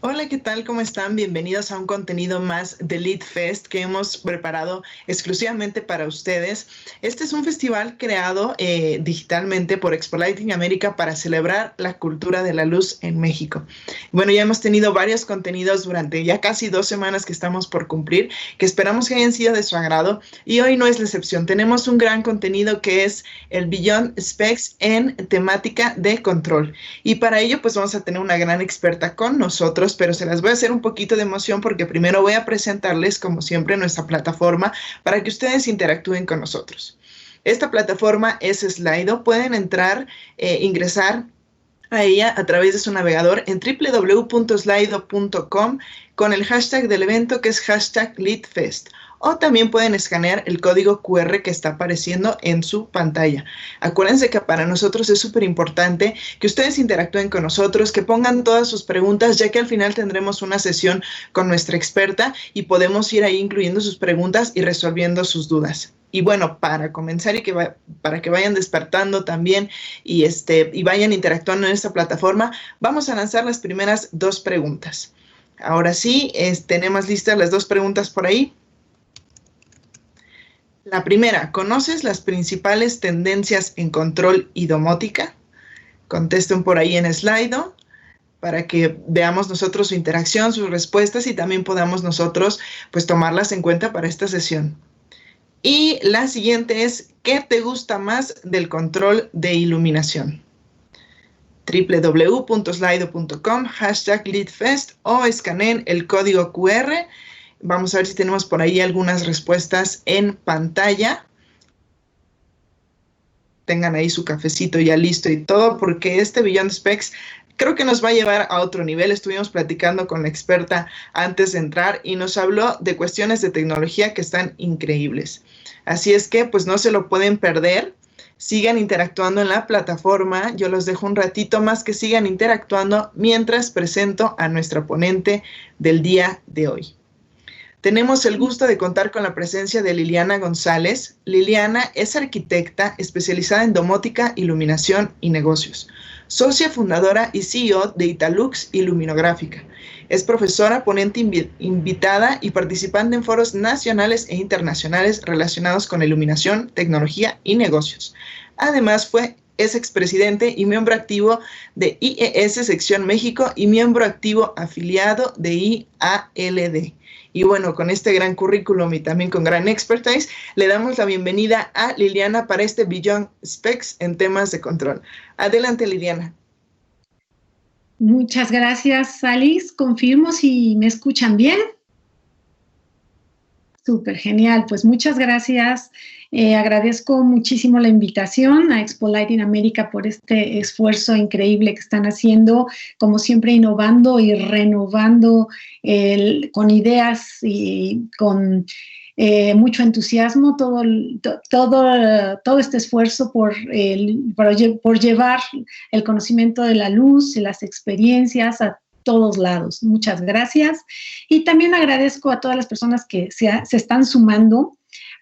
Hola, ¿qué tal? ¿Cómo están? Bienvenidos a un contenido más de Lead Fest que hemos preparado exclusivamente para ustedes. Este es un festival creado digitalmente por Expo Lighting América para celebrar la cultura de la luz en México. Bueno, ya hemos tenido varios contenidos durante ya casi 2 semanas que estamos por cumplir, que esperamos que hayan sido de su agrado, y hoy no es la excepción. Tenemos un gran contenido que es el Beyond Specs en temática de control. Y para ello, pues vamos a tener una gran experta con nosotros, pero se las voy a hacer un poquito de emoción porque primero voy a presentarles, como siempre, nuestra plataforma para que ustedes interactúen con nosotros. Esta plataforma es Slido. Pueden entrar, ingresar a ella a través de su navegador en www.slido.com con el hashtag del evento, que es hashtag LeadFest. O también pueden escanear el código QR que está apareciendo en su pantalla. Acuérdense que para nosotros es súper importante que ustedes interactúen con nosotros, que pongan todas sus preguntas, ya que al final tendremos una sesión con nuestra experta y podemos ir ahí incluyendo sus preguntas y resolviendo sus dudas. Y bueno, para comenzar y para que vayan despertando también y vayan interactuando en esta plataforma, vamos a lanzar las primeras 2 preguntas. Ahora sí, tenemos listas las 2 preguntas por ahí. La primera, ¿conoces las principales tendencias en control y domótica? Contesten por ahí en Slido para que veamos nosotros su interacción, sus respuestas y también podamos nosotros pues tomarlas en cuenta para esta sesión. Y la siguiente es, ¿qué te gusta más del control de iluminación? www.slido.com, hashtag LeadFest, o escaneen el código QR. Vamos a ver si tenemos por ahí algunas respuestas en pantalla. Tengan ahí su cafecito ya listo y todo, porque este Beyond Specs creo que nos va a llevar a otro nivel. Estuvimos platicando con la experta antes de entrar y nos habló de cuestiones de tecnología que están increíbles. Así es que pues no se lo pueden perder. Sigan interactuando en la plataforma. Yo los dejo un ratito más que sigan interactuando mientras presento a nuestra ponente del día de hoy. Tenemos el gusto de contar con la presencia de Liliana González. Liliana es arquitecta especializada en domótica, iluminación y negocios. Socia fundadora y CEO de Italux Iluminográfica. Es profesora, ponente invitada y participante en foros nacionales e internacionales relacionados con iluminación, tecnología y negocios. Además, es expresidente y miembro activo de IES Sección México y miembro activo afiliado de IALD. Y bueno, con este gran currículum y también con gran expertise, le damos la bienvenida a Liliana para este Beyond Specs en temas de control. Adelante, Liliana. Muchas gracias, Alice. Confirmo si me escuchan bien. Súper genial, pues muchas gracias. Agradezco muchísimo la invitación a Expo Lighting América por este esfuerzo increíble que están haciendo, como siempre innovando y renovando con ideas y con mucho entusiasmo todo este esfuerzo por llevar el conocimiento de la luz y las experiencias a todos lados. Muchas gracias. Y también agradezco a todas las personas que se están sumando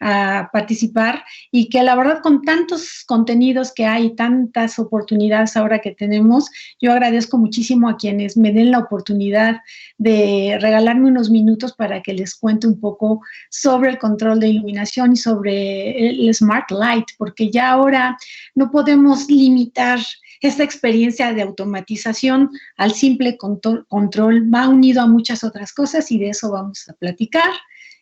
a participar y que la verdad con tantos contenidos que hay, tantas oportunidades ahora que tenemos, yo agradezco muchísimo a quienes me den la oportunidad de regalarme unos minutos para que les cuente un poco sobre el control de iluminación y sobre el Smart Light, porque ya ahora no podemos limitar esta experiencia de automatización al simple control, va unido a muchas otras cosas y de eso vamos a platicar.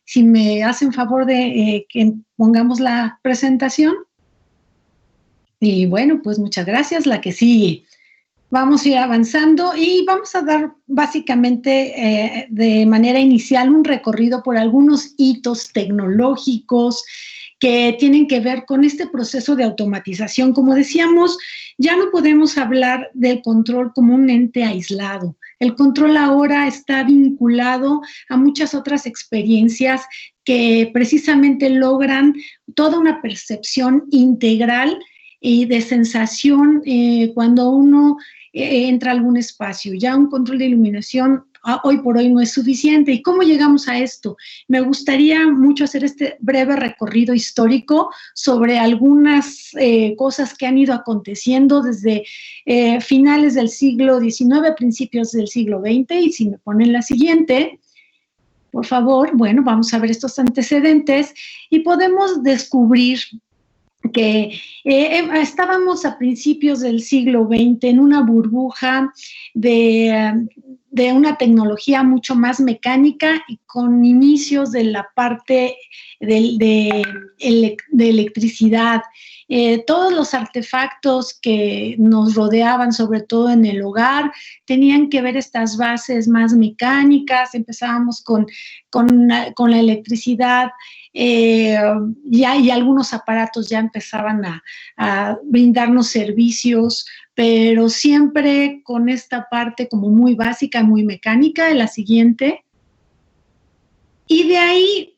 Si me hacen favor de que pongamos la presentación. Y bueno, pues muchas gracias. La que sigue. Vamos a ir avanzando y vamos a dar básicamente de manera inicial un recorrido por algunos hitos tecnológicos que tienen que ver con este proceso de automatización. Como decíamos, ya no podemos hablar del control como un ente aislado. El control ahora está vinculado a muchas otras experiencias que precisamente logran toda una percepción integral y de sensación cuando uno entra a algún espacio. Ya un control de iluminación hoy por hoy no es suficiente. ¿Y cómo llegamos a esto? Me gustaría mucho hacer este breve recorrido histórico sobre algunas cosas que han ido aconteciendo desde finales del siglo XIX, principios del siglo XX, y si me ponen la siguiente, por favor, bueno, vamos a ver estos antecedentes y podemos descubrir que estábamos a principios del siglo XX en una burbuja de una tecnología mucho más mecánica y con inicios de la parte de electricidad. Todos los artefactos que nos rodeaban, sobre todo en el hogar, tenían que ver estas bases más mecánicas. Empezábamos con la electricidad, y algunos aparatos ya empezaban a brindarnos servicios, pero siempre con esta parte como muy básica, muy mecánica. La siguiente. Y de ahí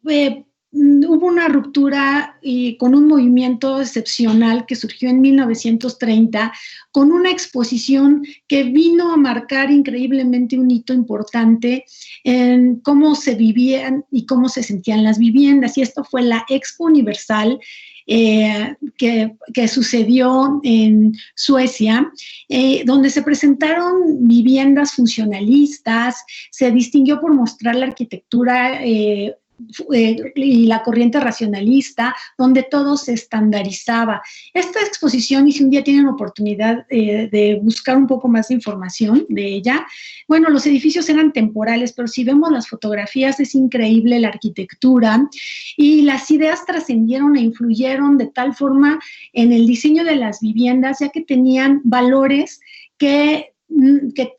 hubo una ruptura y con un movimiento excepcional que surgió en 1930 con una exposición que vino a marcar increíblemente un hito importante en cómo se vivían y cómo se sentían las viviendas. Y esto fue la Expo Universal que sucedió en Suecia, donde se presentaron viviendas funcionalistas. Se distinguió por mostrar la arquitectura y la corriente racionalista, donde todo se estandarizaba. Esta exposición, y si un día tienen oportunidad de buscar un poco más de información de ella, bueno, los edificios eran temporales, pero si vemos las fotografías es increíble la arquitectura, y las ideas trascendieron e influyeron de tal forma en el diseño de las viviendas, ya que tenían valores que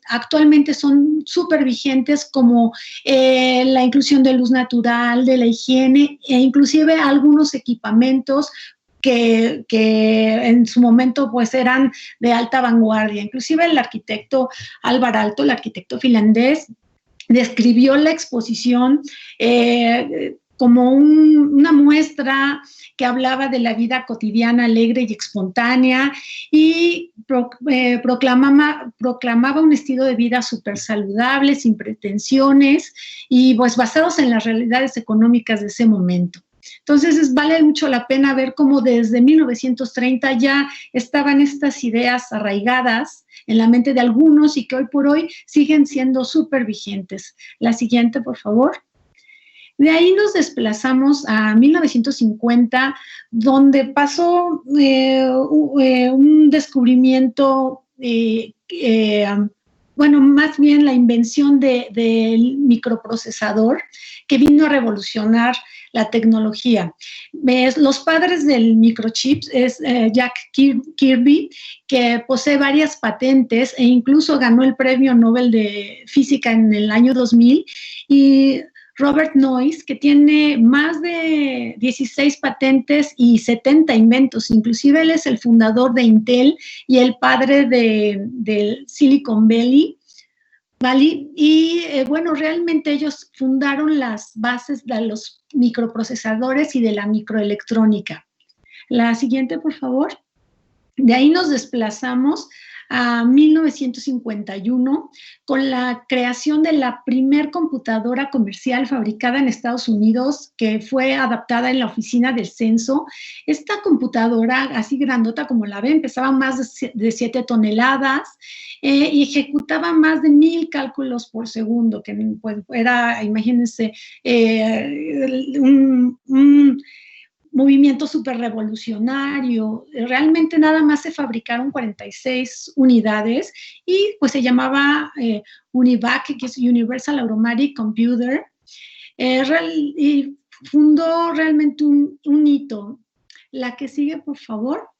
actualmente son súper vigentes, como la inclusión de luz natural, de la higiene, e inclusive algunos equipamientos que en su momento pues eran de alta vanguardia. Inclusive el arquitecto Alvar Aalto, el arquitecto finlandés, describió la exposición como una muestra que hablaba de la vida cotidiana, alegre y espontánea, y proclamaba un estilo de vida súper saludable, sin pretensiones, y pues basados en las realidades económicas de ese momento. Entonces, vale mucho la pena ver cómo desde 1930 ya estaban estas ideas arraigadas en la mente de algunos y que hoy por hoy siguen siendo súper vigentes. La siguiente, por favor. De ahí nos desplazamos a 1950, donde pasó un descubrimiento, bueno, más bien la invención del microprocesador, que vino a revolucionar la tecnología. Los padres del microchip es Jack Kirby, que posee varias patentes e incluso ganó el Premio Nobel de Física en el año 2000, y Robert Noyce, que tiene más de 16 patentes y 70 inventos. Inclusive él es el fundador de Intel y el padre del Silicon Valley. Y bueno, realmente ellos fundaron las bases de los microprocesadores y de la microelectrónica. La siguiente, por favor. De ahí nos desplazamos a 1951 con la creación de la primer computadora comercial fabricada en Estados Unidos, que fue adaptada en la oficina del censo. Esta computadora, así grandota como la ven, pesaba más de 7 toneladas y ejecutaba más de 1000 cálculos por segundo, que pues, era, imagínense, un movimiento súper revolucionario. Realmente nada más se fabricaron 46 unidades y pues se llamaba UNIVAC, que es Universal Automatic Computer, y fundó realmente un hito. La que sigue, por favor.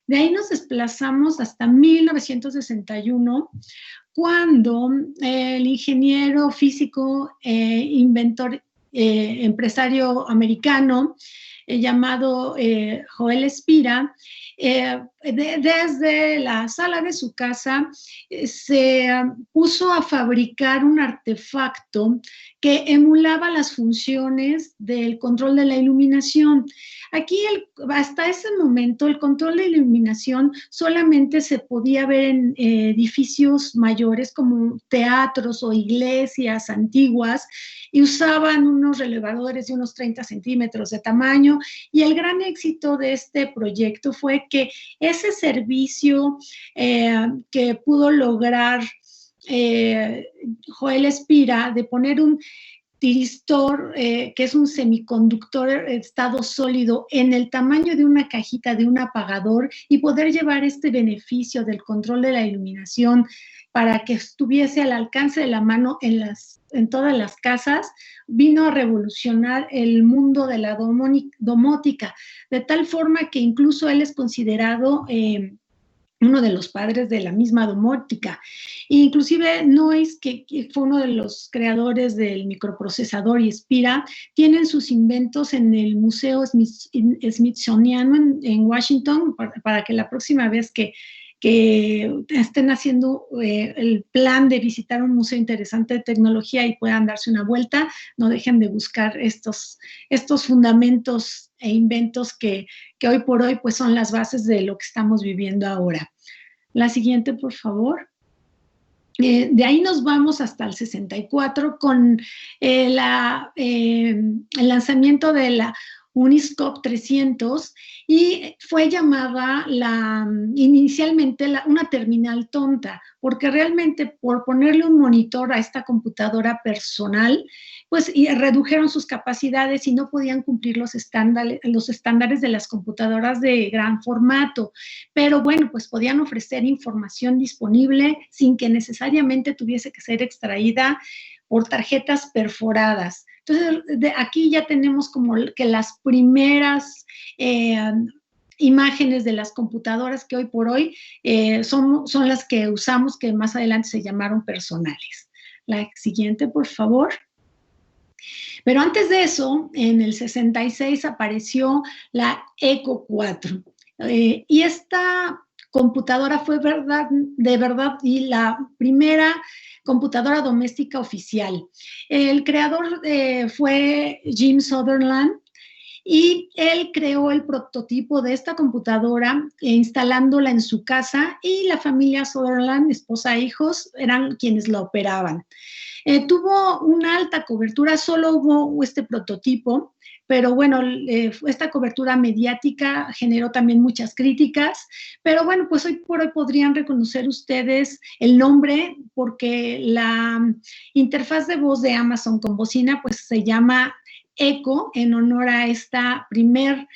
De ahí nos desplazamos hasta 1961, cuando el ingeniero físico, inventor, empresario americano, llamado Joel Spira, desde la sala de su casa se puso a fabricar un artefacto que emulaba las funciones del control de la iluminación. Aquí, hasta ese momento, el control de iluminación solamente se podía ver en edificios mayores como teatros o iglesias antiguas, y usaban unos relevadores de unos 30 centímetros de tamaño, y el gran éxito de este proyecto fue que ese servicio que pudo lograr Joel Spira, de poner un tiristor, que es un semiconductor estado sólido, en el tamaño de una cajita de un apagador, y poder llevar este beneficio del control de la iluminación para que estuviese al alcance de la mano en todas las casas, vino a revolucionar el mundo de la domótica, de tal forma que incluso él es considerado uno de los padres de la misma domótica. Inclusive Noyce, que fue uno de los creadores del microprocesador, y Spira, tienen sus inventos en el Museo Smithsoniano en Washington, para que la próxima vez que estén haciendo el plan de visitar un museo interesante de tecnología y puedan darse una vuelta, no dejen de buscar estos fundamentos e inventos que hoy por hoy pues son las bases de lo que estamos viviendo ahora. La siguiente, por favor. De ahí nos vamos hasta el 64 con el lanzamiento de la Uniscope 300, y fue llamada inicialmente una terminal tonta, porque realmente por ponerle un monitor a esta computadora personal, pues redujeron sus capacidades y no podían cumplir los estándares de las computadoras de gran formato. Pero bueno, pues podían ofrecer información disponible sin que necesariamente tuviese que ser extraída por tarjetas perforadas. Entonces, aquí ya tenemos como que las primeras imágenes de las computadoras que hoy por hoy son las que usamos, que más adelante se llamaron personales. La siguiente, por favor. Pero antes de eso, en el 66 apareció la Eco 4. Y esta computadora fue de verdad y la primera computadora doméstica oficial. El creador fue Jim Sutherland, y él creó el prototipo de esta computadora instalándola en su casa, y la familia Sutherland, esposa e hijos, eran quienes la operaban. Tuvo una alta cobertura, solo hubo este prototipo, pero bueno, esta cobertura mediática generó también muchas críticas, pero bueno, pues hoy por hoy podrían reconocer ustedes el nombre, porque la interfaz de voz de Amazon con bocina pues se llama Echo, en honor a esta primer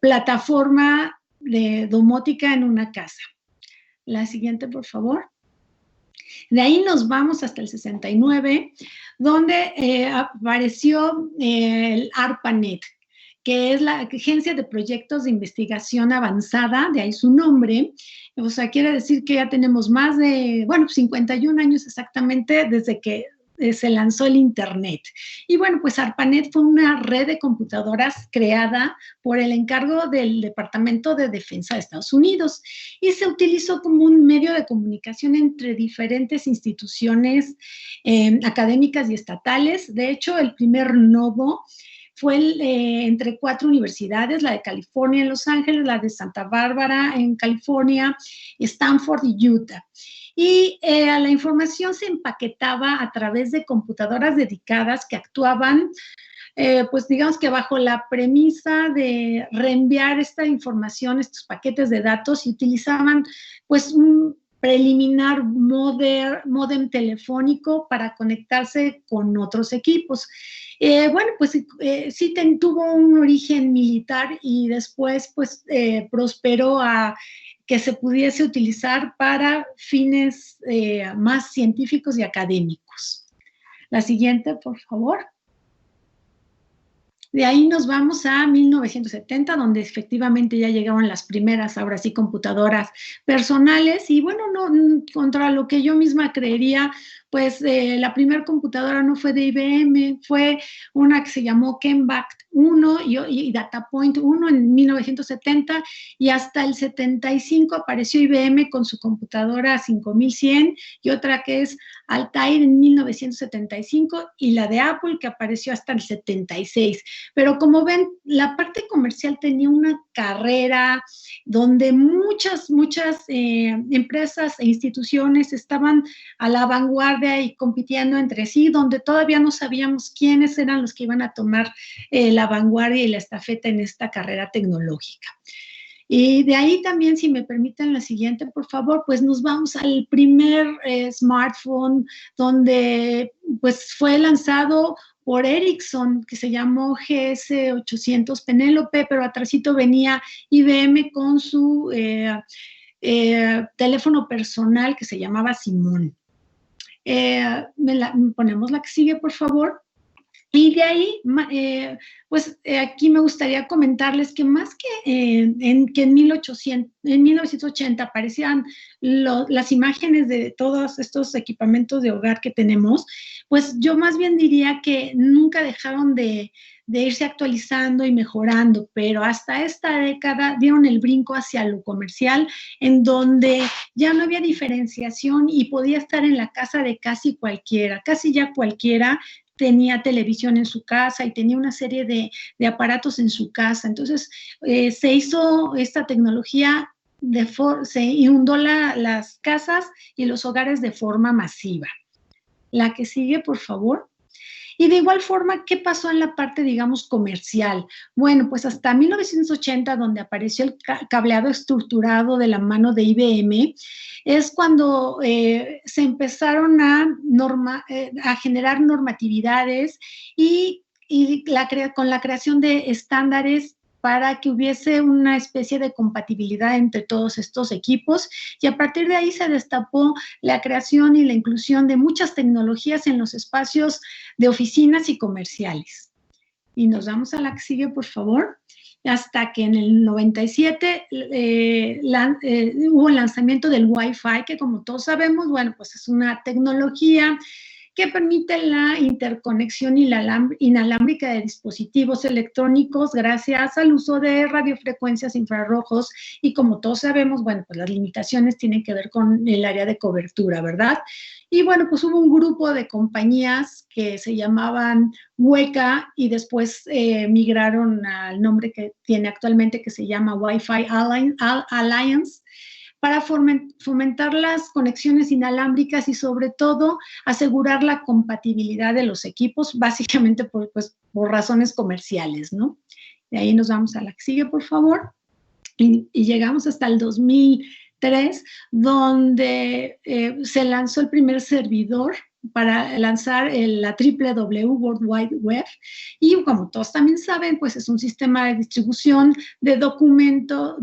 plataforma de domótica en una casa. La siguiente, por favor. De ahí nos vamos hasta el 69, donde apareció el ARPANET, que es la Agencia de Proyectos de Investigación Avanzada, de ahí su nombre. O sea, quiere decir que ya tenemos más de, 51 años exactamente desde que se lanzó el Internet. Y bueno, pues ARPANET fue una red de computadoras creada por el encargo del Departamento de Defensa de Estados Unidos, y se utilizó como un medio de comunicación entre diferentes instituciones académicas y estatales. De hecho, el primer nodo fue entre 4 universidades, la de California en Los Ángeles, la de Santa Bárbara en California, Stanford y Utah. Y la información se empaquetaba a través de computadoras dedicadas que actuaban, pues digamos que bajo la premisa de reenviar esta información, estos paquetes de datos, y utilizaban pues un preliminar módem telefónico para conectarse con otros equipos. Pues sí tuvo un origen militar, y después pues prosperó a que se pudiese utilizar para fines más científicos y académicos. La siguiente, por favor. De ahí nos vamos a 1970, donde efectivamente ya llegaron las primeras, ahora sí, computadoras personales. Y bueno, no, contra lo que yo misma creería, pues la primera computadora no fue de IBM, fue una que se llamó Kenback 1 y DataPoint 1 en 1970, y hasta el 75 apareció IBM con su computadora 5100 y otra que es Altair en 1975, y la de Apple que apareció hasta el 76. Pero como ven, la parte comercial tenía una carrera donde muchas empresas e instituciones estaban a la vanguardia y compitiendo entre sí, donde todavía no sabíamos quiénes eran los que iban a tomar la vanguardia y la estafeta en esta carrera tecnológica. Y de ahí también, si me permiten la siguiente, por favor, pues nos vamos al primer smartphone, donde pues fue lanzado por Ericsson, que se llamó GS800 Penélope, pero atrásito venía IBM con su teléfono personal que se llamaba Simón. Ponemos la que sigue, por favor. Y de ahí, aquí me gustaría comentarles que más que en 1980 aparecían las imágenes de todos estos equipamientos de hogar que tenemos, pues yo más bien diría que nunca dejaron de irse actualizando y mejorando, pero hasta esta década dieron el brinco hacia lo comercial, en donde ya no había diferenciación y podía estar en la casa de casi cualquiera, casi ya cualquiera tenía televisión en su casa y tenía una serie de aparatos en su casa. Entonces, se hizo esta tecnología, se inundó las casas y los hogares de forma masiva. La que sigue, por favor. Y de igual forma, ¿qué pasó en la parte, digamos, comercial? Bueno, pues hasta 1980, donde apareció el cableado estructurado de la mano de IBM, es cuando se empezaron a generar normatividades y con la creación de estándares para que hubiese una especie de compatibilidad entre todos estos equipos, y a partir de ahí se destapó la creación y la inclusión de muchas tecnologías en los espacios de oficinas y comerciales. Y nos vamos a la que sigue, por favor. Hasta que en el 97 hubo el lanzamiento del Wi-Fi, que como todos sabemos, bueno, pues es una tecnología que permite la interconexión inalámbrica de dispositivos electrónicos gracias al uso de radiofrecuencias infrarrojos, y como todos sabemos, bueno, pues las limitaciones tienen que ver con el área de cobertura, ¿verdad? Y bueno, pues hubo un grupo de compañías que se llamaban WECA y después migraron al nombre que tiene actualmente, que se llama Wi-Fi Alliance, para fomentar las conexiones inalámbricas y sobre todo asegurar la compatibilidad de los equipos, básicamente por razones comerciales, ¿no? De ahí nos vamos a la que sigue, por favor. Y llegamos hasta el 2003, donde se lanzó el primer servidor para lanzar la WWW, World Wide Web, y como todos también saben, pues es un sistema de distribución de documentos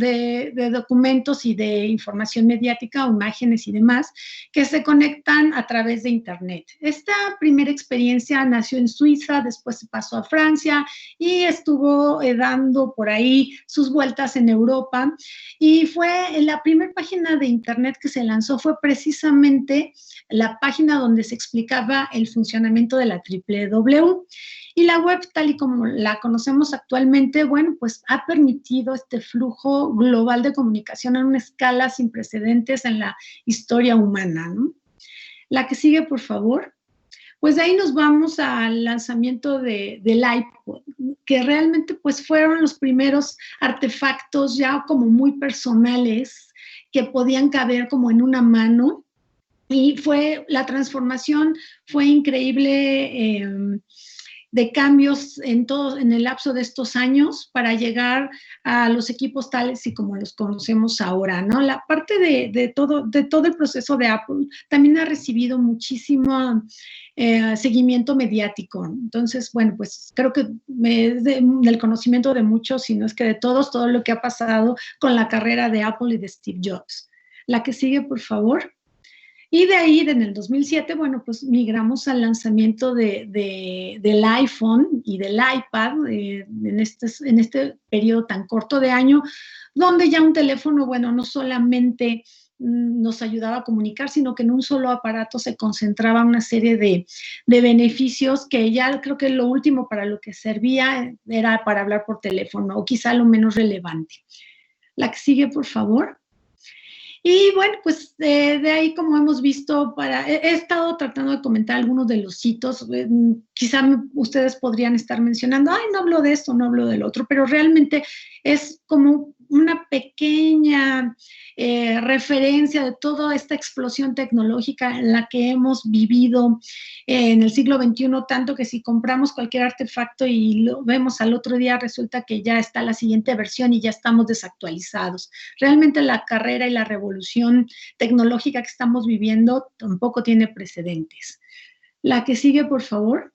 y de información mediática, o imágenes y demás, que se conectan a través de Internet. Esta primera experiencia nació en Suiza, después se pasó a Francia y estuvo dando por ahí sus vueltas en Europa, y fue la primera página de Internet que se lanzó, fue precisamente la página donde se explicaba el funcionamiento de la WWW. Y la web, tal y como la conocemos actualmente, bueno, pues ha permitido este flujo global de comunicación a una escala sin precedentes en la historia humana, ¿no? La que sigue, por favor. Pues de ahí nos vamos al lanzamiento del iPod, que realmente pues fueron los primeros artefactos ya como muy personales que podían caber como en una mano. Y la transformación fue increíble, de cambios en el lapso de estos años para llegar a los equipos tales y como los conocemos ahora, ¿no? La parte de todo el proceso de Apple también ha recibido muchísimo seguimiento mediático. Entonces, bueno, pues creo que es del conocimiento de muchos, si no es que de todos, todo lo que ha pasado con la carrera de Apple y de Steve Jobs. La que sigue, por favor. Y de ahí, en el 2007, bueno, pues migramos al lanzamiento del iPhone y del iPad en este periodo tan corto de año, donde ya un teléfono, bueno, no solamente nos ayudaba a comunicar, sino que en un solo aparato se concentraba una serie de beneficios que ya creo que lo último para lo que servía era para hablar por teléfono, o quizá lo menos relevante. La que sigue, por favor. Y bueno, pues de ahí, como hemos visto, he estado tratando de comentar algunos de los hitos. Quizá ustedes podrían estar mencionando, ay, no hablo de esto, no hablo del otro, pero realmente es como una pequeña referencia de toda esta explosión tecnológica en la que hemos vivido en el siglo XXI, tanto que si compramos cualquier artefacto y lo vemos al otro día, resulta que ya está la siguiente versión y ya estamos desactualizados. Realmente la carrera y la revolución tecnológica que estamos viviendo tampoco tiene precedentes. La que sigue, por favor.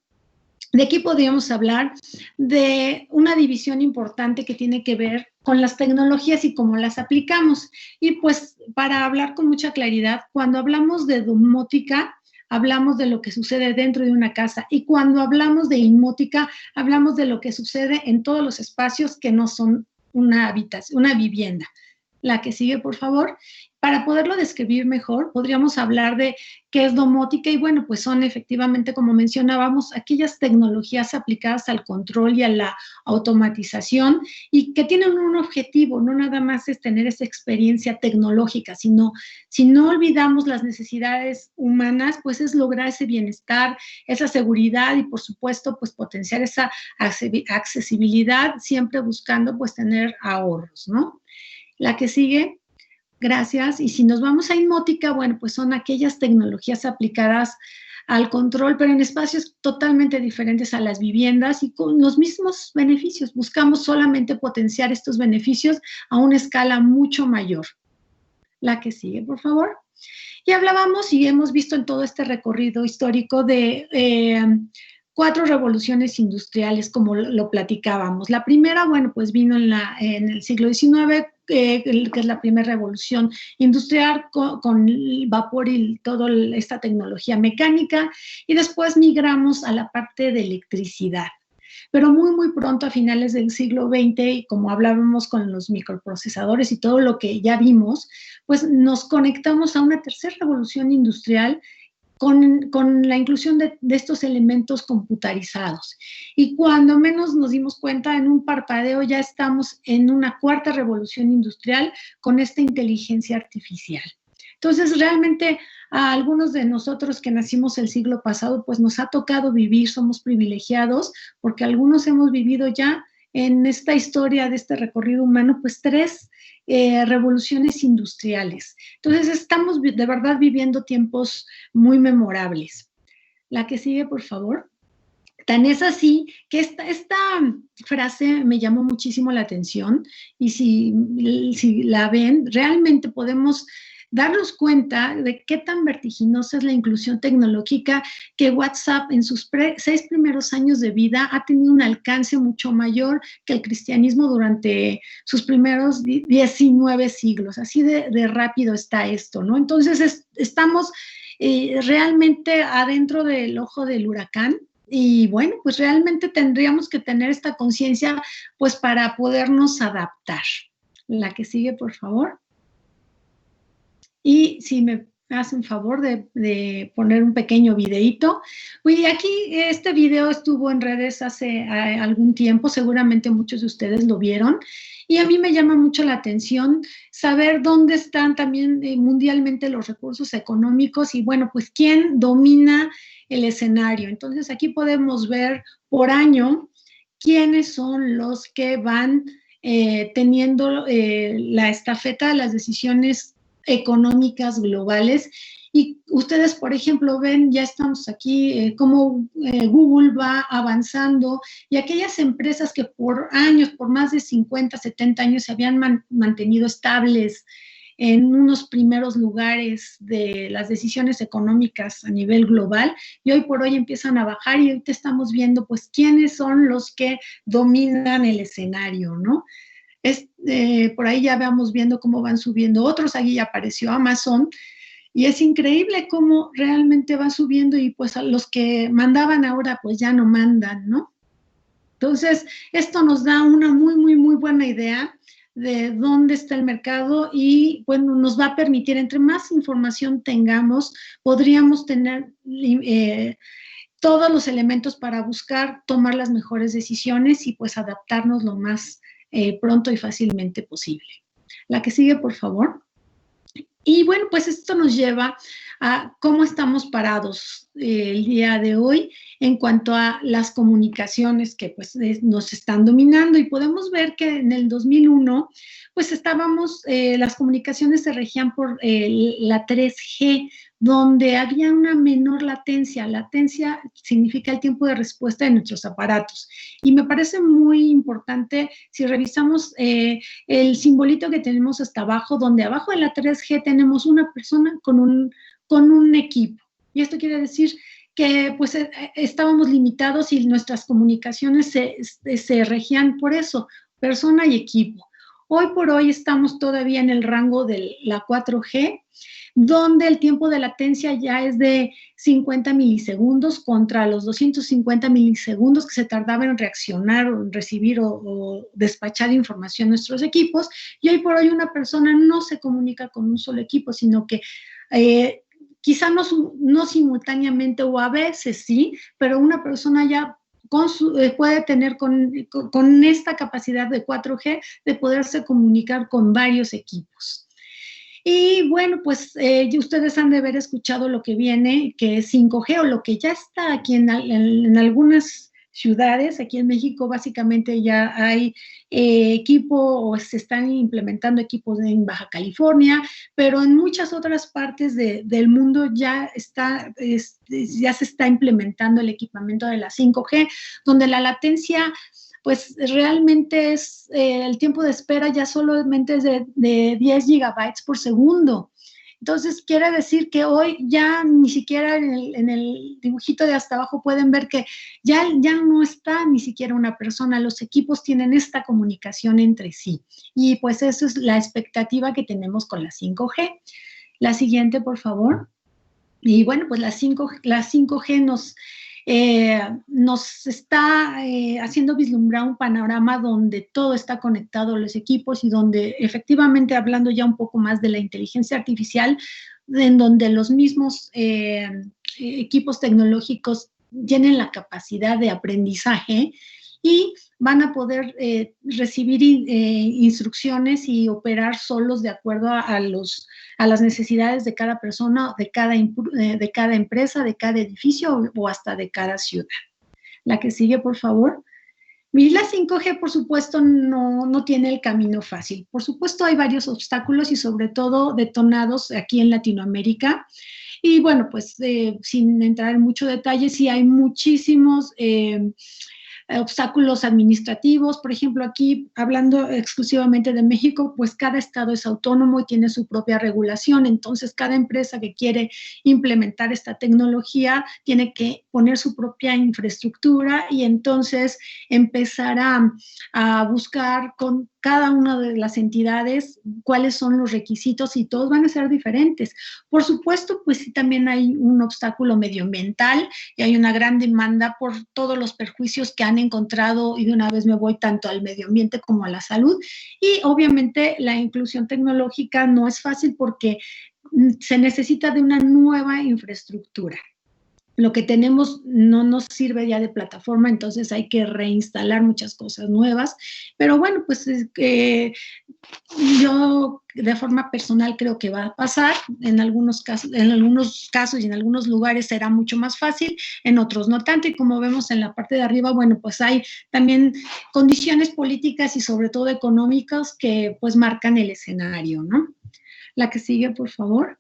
De aquí podríamos hablar de una división importante que tiene que ver con las tecnologías y cómo las aplicamos. Y pues para hablar con mucha claridad, cuando hablamos de domótica, hablamos de lo que sucede dentro de una casa, y cuando hablamos de inmótica, hablamos de lo que sucede en todos los espacios que no son una habitación, una vivienda. La que sigue, por favor. Para poderlo describir mejor, podríamos hablar de qué es domótica, y bueno, pues son efectivamente, como mencionábamos, aquellas tecnologías aplicadas al control y a la automatización, y que tienen un objetivo, no nada más es tener esa experiencia tecnológica, sino, si no olvidamos las necesidades humanas, pues es lograr ese bienestar, esa seguridad, y por supuesto, pues potenciar esa accesibilidad, siempre buscando pues tener ahorros, ¿no? La que sigue. Gracias. Y si nos vamos a inmótica, bueno, pues son aquellas tecnologías aplicadas al control, pero en espacios totalmente diferentes a las viviendas y con los mismos beneficios. Buscamos solamente potenciar estos beneficios a una escala mucho mayor. La que sigue, por favor. Y hablábamos y hemos visto en todo este recorrido histórico de 4 revoluciones industriales, como lo platicábamos. La primera, bueno, pues vino en el siglo XIX, que es la primera revolución industrial con el vapor y toda esta tecnología mecánica, y después migramos a la parte de electricidad. Pero muy, muy pronto, a finales del siglo XX, y como hablábamos con los microprocesadores y todo lo que ya vimos, pues nos conectamos a una tercera revolución industrial con la inclusión de estos elementos computarizados. Y cuando menos nos dimos cuenta, en un parpadeo ya estamos en una cuarta revolución industrial con esta inteligencia artificial. Entonces, realmente a algunos de nosotros que nacimos el siglo pasado, pues nos ha tocado vivir, somos privilegiados, porque algunos hemos vivido ya en esta historia de este recorrido humano, pues 3 revoluciones industriales. Entonces, estamos de verdad viviendo tiempos muy memorables. La que sigue, por favor. Tan es así que esta frase me llamó muchísimo la atención, y si la ven, realmente podemos darnos cuenta de qué tan vertiginosa es la inclusión tecnológica, que WhatsApp en sus 6 primeros años de vida ha tenido un alcance mucho mayor que el cristianismo durante sus primeros 19 siglos. Así de rápido está esto, ¿no? Entonces estamos realmente adentro del ojo del huracán. Y bueno, pues realmente tendríamos que tener esta conciencia pues para podernos adaptar. La que sigue, por favor. Y si me hacen favor de poner un pequeño videíto. Y aquí este video estuvo en redes hace algún tiempo, seguramente muchos de ustedes lo vieron, y a mí me llama mucho la atención saber dónde están también mundialmente los recursos económicos y bueno, pues quién domina el escenario. Entonces aquí podemos ver por año quiénes son los que van teniendo la estafeta de las decisiones económicas globales. Y ustedes, por ejemplo, ven, ya estamos aquí, cómo Google va avanzando, y aquellas empresas que por años, por más de 50, 70 años, se habían mantenido estables en unos primeros lugares de las decisiones económicas a nivel global, y hoy por hoy empiezan a bajar, y ahorita estamos viendo pues quiénes son los que dominan el escenario, ¿no? Por ahí ya vamos viendo cómo van subiendo otros. Aquí ya apareció Amazon, y es increíble cómo realmente va subiendo, y pues a los que mandaban ahora pues ya no mandan, ¿no? Entonces, esto nos da una muy, muy, muy buena idea de dónde está el mercado y, bueno, nos va a permitir, entre más información tengamos, podríamos tener todos los elementos para buscar tomar las mejores decisiones y pues adaptarnos lo más pronto y fácilmente posible. La que sigue, por favor. Y bueno, pues esto nos lleva a cómo estamos parados el día de hoy en cuanto a las comunicaciones que pues nos están dominando, y podemos ver que en el 2001 pues estábamos, las comunicaciones se regían por la 3G, donde había una menor latencia. Latencia significa el tiempo de respuesta de nuestros aparatos. Y me parece muy importante, si revisamos el simbolito que tenemos hasta abajo, donde abajo de la 3G tenemos una persona con un equipo. Y esto quiere decir que pues estábamos limitados y nuestras comunicaciones se regían por eso, persona y equipo. Hoy por hoy estamos todavía en el rango de la 4G, donde el tiempo de latencia ya es de 50 milisegundos contra los 250 milisegundos que se tardaba en reaccionar o en recibir o despachar información a nuestros equipos. Y hoy por hoy una persona no se comunica con un solo equipo, sino que quizá no simultáneamente, o a veces sí, pero una persona ya puede tener con esta capacidad de 4G de poderse comunicar con varios equipos. Y bueno, pues ustedes han de haber escuchado lo que viene, que es 5G, o lo que ya está aquí en algunas ciudades. Aquí en México básicamente ya hay equipo, o se están implementando equipos en Baja California, pero en muchas otras partes del mundo ya se está implementando el equipamiento de la 5G, donde la latencia pues realmente es el tiempo de espera ya solamente es de 10 gigabytes por segundo. Entonces, quiere decir que hoy ya ni siquiera en el dibujito de hasta abajo pueden ver que ya no está ni siquiera una persona. Los equipos tienen esta comunicación entre sí. Y pues eso es la expectativa que tenemos con la 5G. La siguiente, por favor. Y bueno, pues la 5G nos está haciendo vislumbrar un panorama donde todo está conectado a los equipos, y donde efectivamente, hablando ya un poco más de la inteligencia artificial, en donde los mismos equipos tecnológicos tienen la capacidad de aprendizaje y van a poder recibir instrucciones y operar solos de acuerdo a las necesidades de cada persona, de cada empresa, de cada edificio o hasta de cada ciudad. La que sigue, por favor. Y la 5G, por supuesto, no tiene el camino fácil. Por supuesto, hay varios obstáculos, y sobre todo detonados aquí en Latinoamérica. Y bueno, pues sin entrar en mucho detalle, sí hay muchísimos obstáculos administrativos. Por ejemplo, aquí, hablando exclusivamente de México, pues cada estado es autónomo y tiene su propia regulación. Entonces, cada empresa que quiere implementar esta tecnología tiene que poner su propia infraestructura, y entonces empezar a buscar con cada una de las entidades cuáles son los requisitos, y todos van a ser diferentes. Por supuesto, pues sí, también hay un obstáculo medioambiental, y hay una gran demanda por todos los perjuicios que han encontrado, y de una vez me voy tanto al medio ambiente como a la salud. Y obviamente la inclusión tecnológica no es fácil, porque se necesita de una nueva infraestructura. Lo que tenemos no nos sirve ya de plataforma, entonces hay que reinstalar muchas cosas nuevas. Pero bueno, pues yo de forma personal creo que va a pasar. En algunos casos y en algunos lugares será mucho más fácil, en otros no tanto. Y como vemos en la parte de arriba, bueno, pues hay también condiciones políticas y sobre todo económicas que pues marcan el escenario, ¿no? La que sigue, por favor.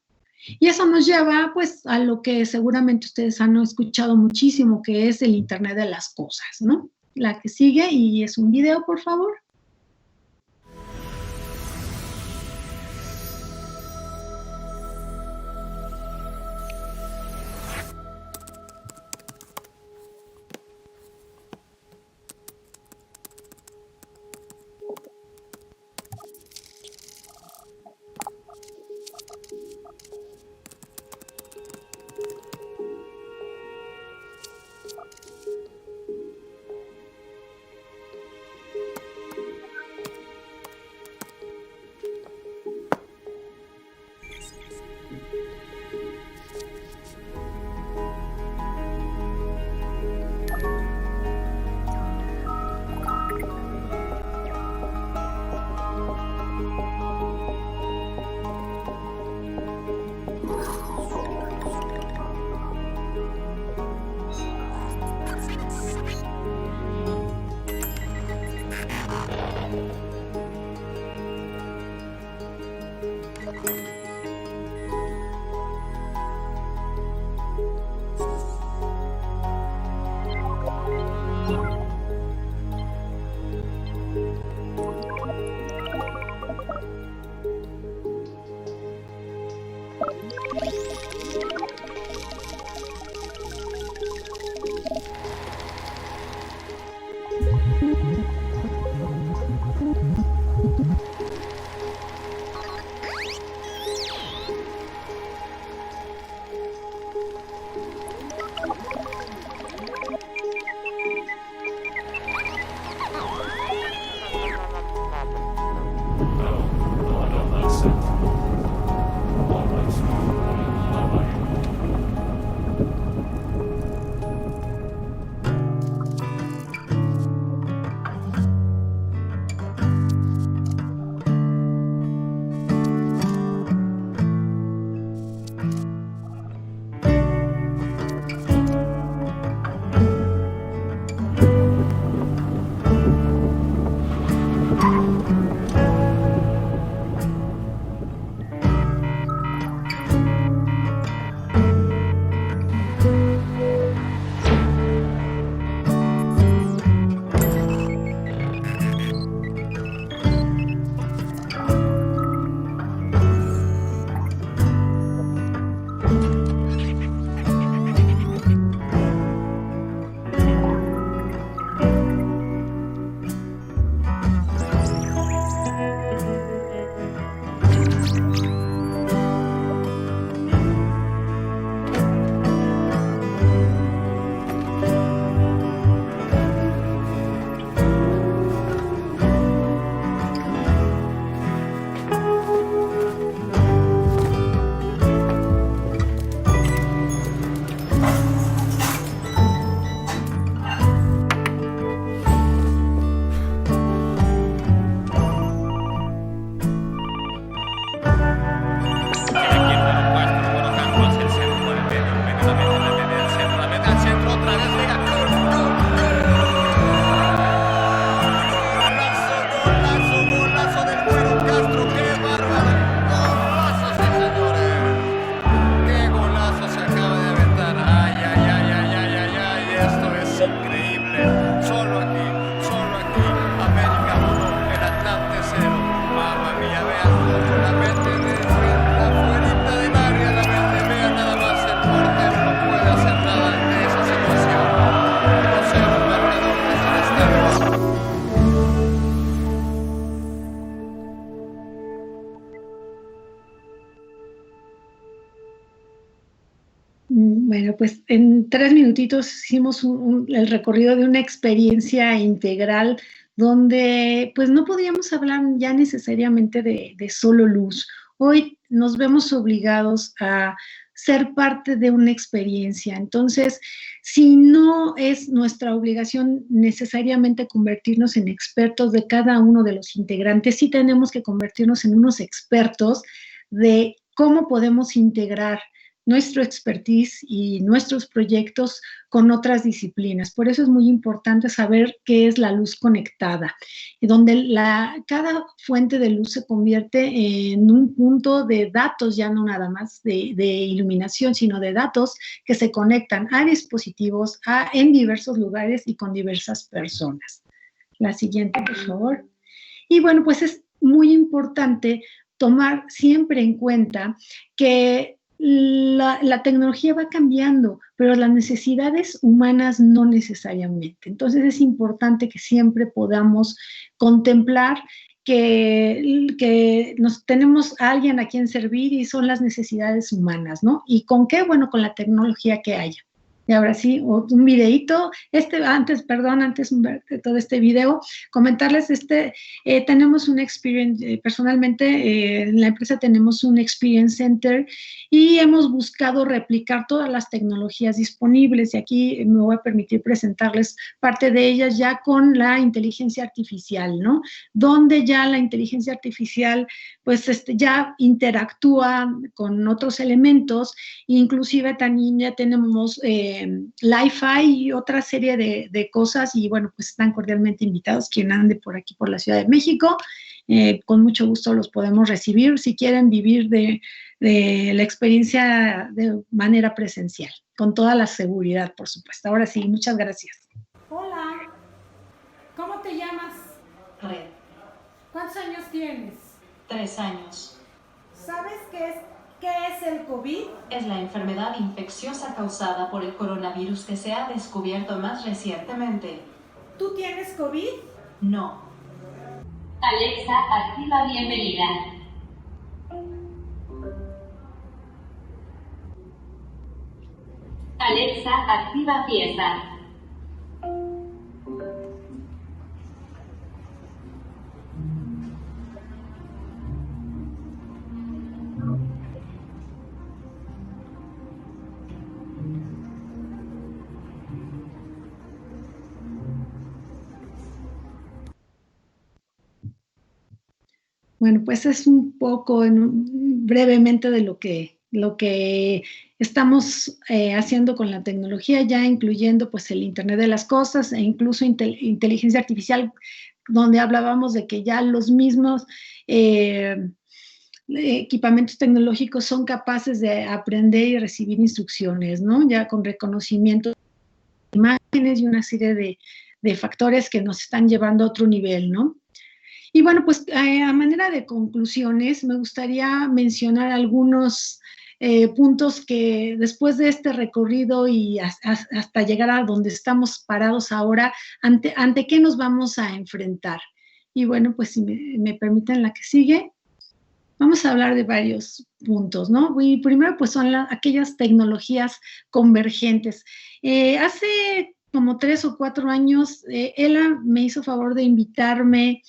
Y eso nos lleva pues a lo que seguramente ustedes han escuchado muchísimo, que es el Internet de las cosas, ¿no? La que sigue, y es un video, por favor. Bueno, pues en 3 minutitos hicimos el recorrido de una experiencia integral donde pues no podíamos hablar ya necesariamente de solo luz. Hoy nos vemos obligados a ser parte de una experiencia. Entonces, si no es nuestra obligación necesariamente convertirnos en expertos de cada uno de los integrantes, sí tenemos que convertirnos en unos expertos de cómo podemos integrar nuestro expertise y nuestros proyectos con otras disciplinas. Por eso es muy importante saber qué es la luz conectada, donde cada fuente de luz se convierte en un punto de datos, ya no nada más de iluminación, sino de datos que se conectan a dispositivos en diversos lugares y con diversas personas. La siguiente, por favor. Y bueno, pues es muy importante tomar siempre en cuenta que la tecnología va cambiando, pero las necesidades humanas no necesariamente. Entonces es importante que siempre podamos contemplar que tenemos a alguien a quien servir y son las necesidades humanas, ¿no? ¿Y con qué? Bueno, con la tecnología que haya. Y ahora sí, un videíto, antes de todo este video, comentarles, tenemos un experience, personalmente en la empresa tenemos un experience center y hemos buscado replicar todas las tecnologías disponibles y aquí me voy a permitir presentarles parte de ellas ya con la inteligencia artificial, ¿no? Donde ya la inteligencia artificial pues ya interactúa con otros elementos, inclusive también ya tenemos Li-Fi y otra serie de cosas, y bueno, pues están cordialmente invitados quien ande por aquí, por la Ciudad de México. Con mucho gusto los podemos recibir si quieren vivir de la experiencia de manera presencial, con toda la seguridad, por supuesto. Ahora sí, muchas gracias. Hola, ¿cómo te llamas? Red. ¿Cuántos años tienes? 3 años. ¿Sabes qué es el COVID? Es la enfermedad infecciosa causada por el coronavirus que se ha descubierto más recientemente. ¿Tú tienes COVID? No. Alexa, activa bienvenida. Alexa, activa fiesta. Bueno, pues es un poco brevemente de lo que estamos haciendo con la tecnología, ya incluyendo pues el Internet de las Cosas e incluso inteligencia artificial, donde hablábamos de que ya los mismos equipamientos tecnológicos son capaces de aprender y recibir instrucciones, ¿no? Ya con reconocimiento de imágenes y una serie de factores que nos están llevando a otro nivel, ¿no? Y bueno, pues a manera de conclusiones, me gustaría mencionar algunos puntos que después de este recorrido y hasta llegar a donde estamos parados ahora, ante qué nos vamos a enfrentar. Y bueno, pues si me permiten la que sigue, vamos a hablar de varios puntos, ¿no? Y primero, pues son aquellas tecnologías convergentes. Hace como 3 o 4 años, Ela me hizo favor de invitarme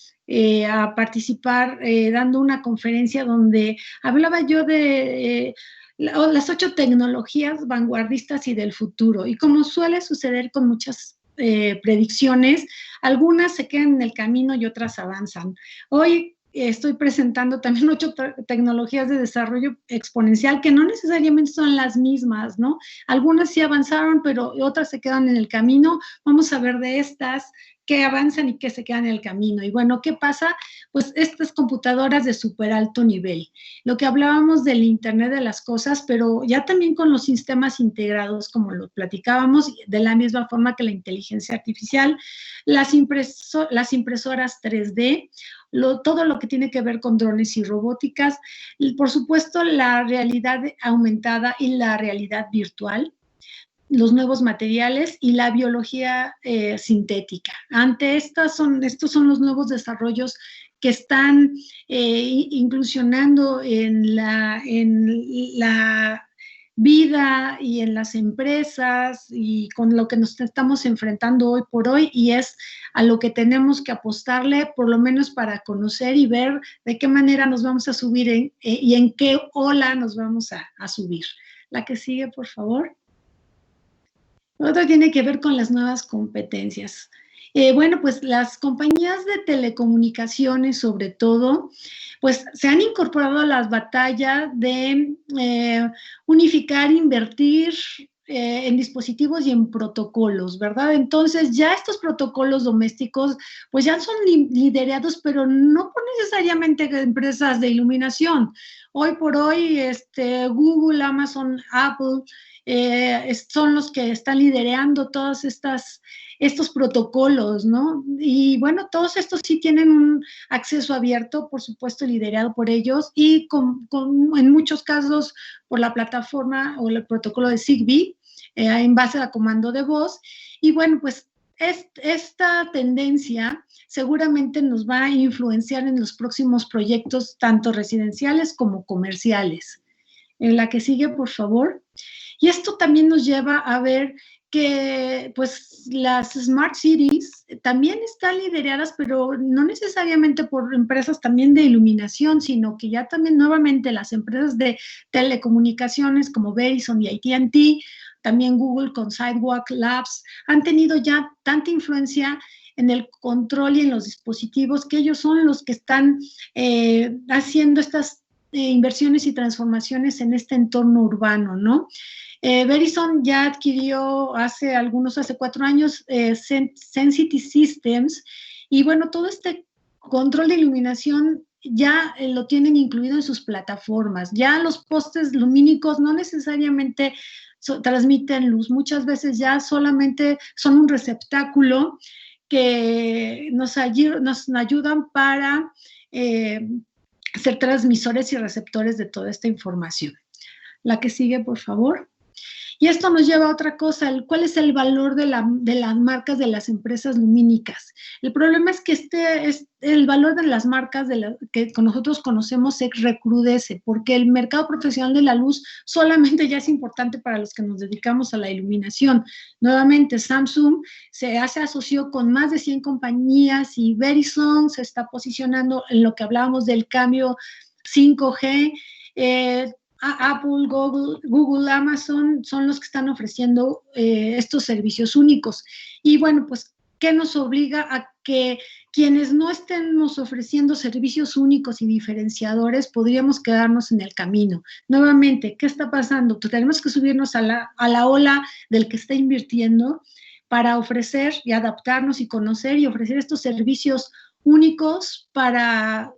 a participar dando una conferencia donde hablaba yo de las 8 tecnologías vanguardistas y del futuro. Y como suele suceder con muchas predicciones, algunas se quedan en el camino y otras avanzan. Hoy estoy presentando también 8 tecnologías de desarrollo exponencial que no necesariamente son las mismas, ¿no? Algunas sí avanzaron, pero otras se quedan en el camino. Vamos a ver de estas qué avanzan y qué se quedan en el camino. Y bueno, ¿qué pasa? Pues estas computadoras de súper alto nivel. Lo que hablábamos del Internet de las Cosas, pero ya también con los sistemas integrados, como lo platicábamos, de la misma forma que la inteligencia artificial, las impresoras 3D, todo lo que tiene que ver con drones y robóticas, y por supuesto la realidad aumentada y la realidad virtual, los nuevos materiales y la biología sintética. Estos son los nuevos desarrollos que están inclusionando en la vida y en las empresas y con lo que nos estamos enfrentando hoy por hoy, y es a lo que tenemos que apostarle, por lo menos para conocer y ver de qué manera nos vamos a subir y en qué ola nos vamos a subir. La que sigue, por favor. Otra tiene que ver con las nuevas competencias. Bueno, pues las compañías de telecomunicaciones, sobre todo, pues se han incorporado a las batallas de unificar, invertir en dispositivos y en protocolos, ¿verdad? Entonces ya estos protocolos domésticos pues ya son liderados, pero no por necesariamente empresas de iluminación. Hoy por hoy Google, Amazon, Apple son los que están liderando todos estos protocolos, ¿no? Y bueno, todos estos sí tienen un acceso abierto, por supuesto, liderado por ellos y en muchos casos por la plataforma o el protocolo de Zigbee en base a comando de voz. Y bueno, pues esta tendencia seguramente nos va a influenciar en los próximos proyectos, tanto residenciales como comerciales. En la que sigue, por favor. Y esto también nos lleva a ver que pues las Smart Cities también están lideradas, pero no necesariamente por empresas también de iluminación, sino que ya también nuevamente las empresas de telecomunicaciones como Verizon y AT&T, también Google con Sidewalk Labs, han tenido ya tanta influencia en el control y en los dispositivos que ellos son los que están haciendo estas inversiones y transformaciones en este entorno urbano, ¿no? Verizon ya adquirió hace 4 años Sensity Systems, y bueno, todo este control de iluminación ya lo tienen incluido en sus plataformas. Ya los postes lumínicos no necesariamente transmiten luz, muchas veces ya solamente son un receptáculo que nos ayudan para ser transmisores y receptores de toda esta información. La que sigue, por favor. Y esto nos lleva a otra cosa, ¿cuál es el valor de las marcas de las empresas lumínicas? El problema es que el valor de las marcas que nosotros conocemos se recrudece, porque el mercado profesional de la luz solamente ya es importante para los que nos dedicamos a la iluminación. Nuevamente, Samsung se asoció con más de 100 compañías y Verizon se está posicionando en lo que hablábamos del cambio 5G. Apple, Google, Amazon son los que están ofreciendo estos servicios únicos. Y bueno, pues, ¿qué nos obliga a que quienes no estemos ofreciendo servicios únicos y diferenciadores podríamos quedarnos en el camino? Nuevamente, ¿qué está pasando? Pues tenemos que subirnos a la ola del que está invirtiendo para ofrecer y adaptarnos y conocer y ofrecer estos servicios únicos para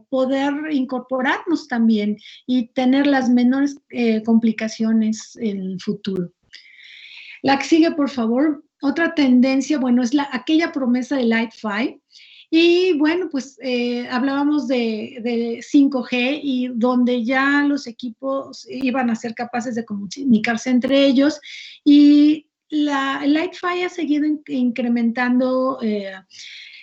poder incorporarnos también y tener las menores complicaciones en el futuro. La que sigue, por favor. Otra tendencia, bueno, es aquella promesa de Li-Fi. Y bueno, pues hablábamos de 5G y donde ya los equipos iban a ser capaces de comunicarse entre ellos, y Li-Fi ha seguido incrementando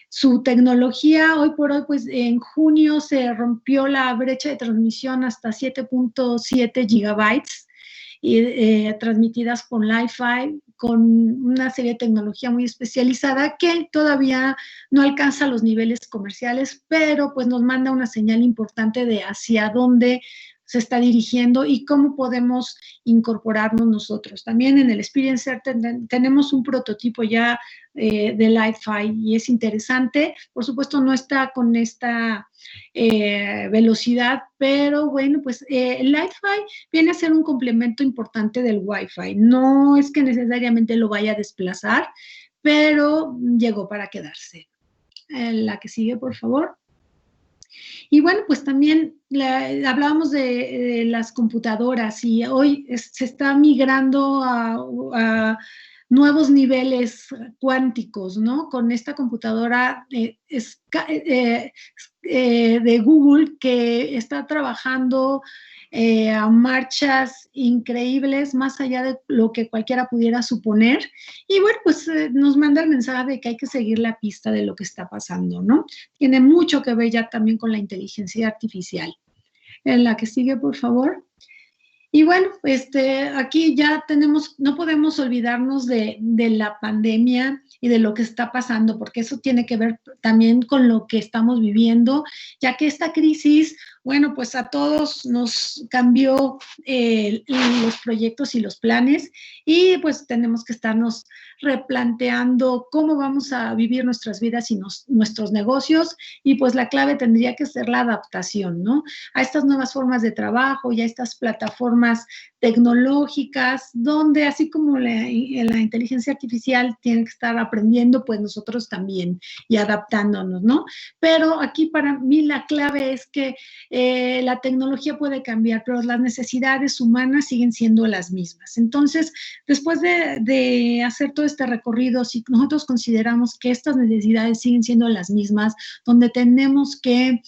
su tecnología. Hoy por hoy, pues en junio se rompió la brecha de transmisión hasta 7.7 gigabytes transmitidas por Li-Fi, con una serie de tecnología muy especializada que todavía no alcanza los niveles comerciales, pero pues nos manda una señal importante de hacia dónde se está dirigiendo y cómo podemos incorporarnos nosotros. También en el Experience Center tenemos un prototipo ya de Li-Fi y es interesante. Por supuesto no está con esta velocidad, pero bueno, pues el Li-Fi viene a ser un complemento importante del Wi-Fi. No es que necesariamente lo vaya a desplazar, pero llegó para quedarse. La que sigue, por favor. Y bueno, pues también hablábamos de las computadoras, y hoy se está migrando a nuevos niveles cuánticos, ¿no? Con esta computadora de Google, que está trabajando a marchas increíbles, más allá de lo que cualquiera pudiera suponer. Y bueno, pues nos manda el mensaje de que hay que seguir la pista de lo que está pasando, ¿no? Tiene mucho que ver ya también con la inteligencia artificial. En la que sigue, por favor. Y bueno, aquí ya no podemos olvidarnos de la pandemia y de lo que está pasando, porque eso tiene que ver también con lo que estamos viviendo, ya que esta crisis, bueno, pues a todos nos cambió los proyectos y los planes, y pues tenemos que estarnos replanteando cómo vamos a vivir nuestras vidas y nuestros negocios, y pues la clave tendría que ser la adaptación, ¿no? A estas nuevas formas de trabajo y a estas plataformas tecnológicas, donde así como la inteligencia artificial tiene que estar aprendiendo, pues nosotros también, y adaptándonos, ¿no? Pero aquí para mí la clave es que la tecnología puede cambiar, pero las necesidades humanas siguen siendo las mismas. Entonces, después de hacer todo este recorrido, si nosotros consideramos que estas necesidades siguen siendo las mismas, donde tenemos que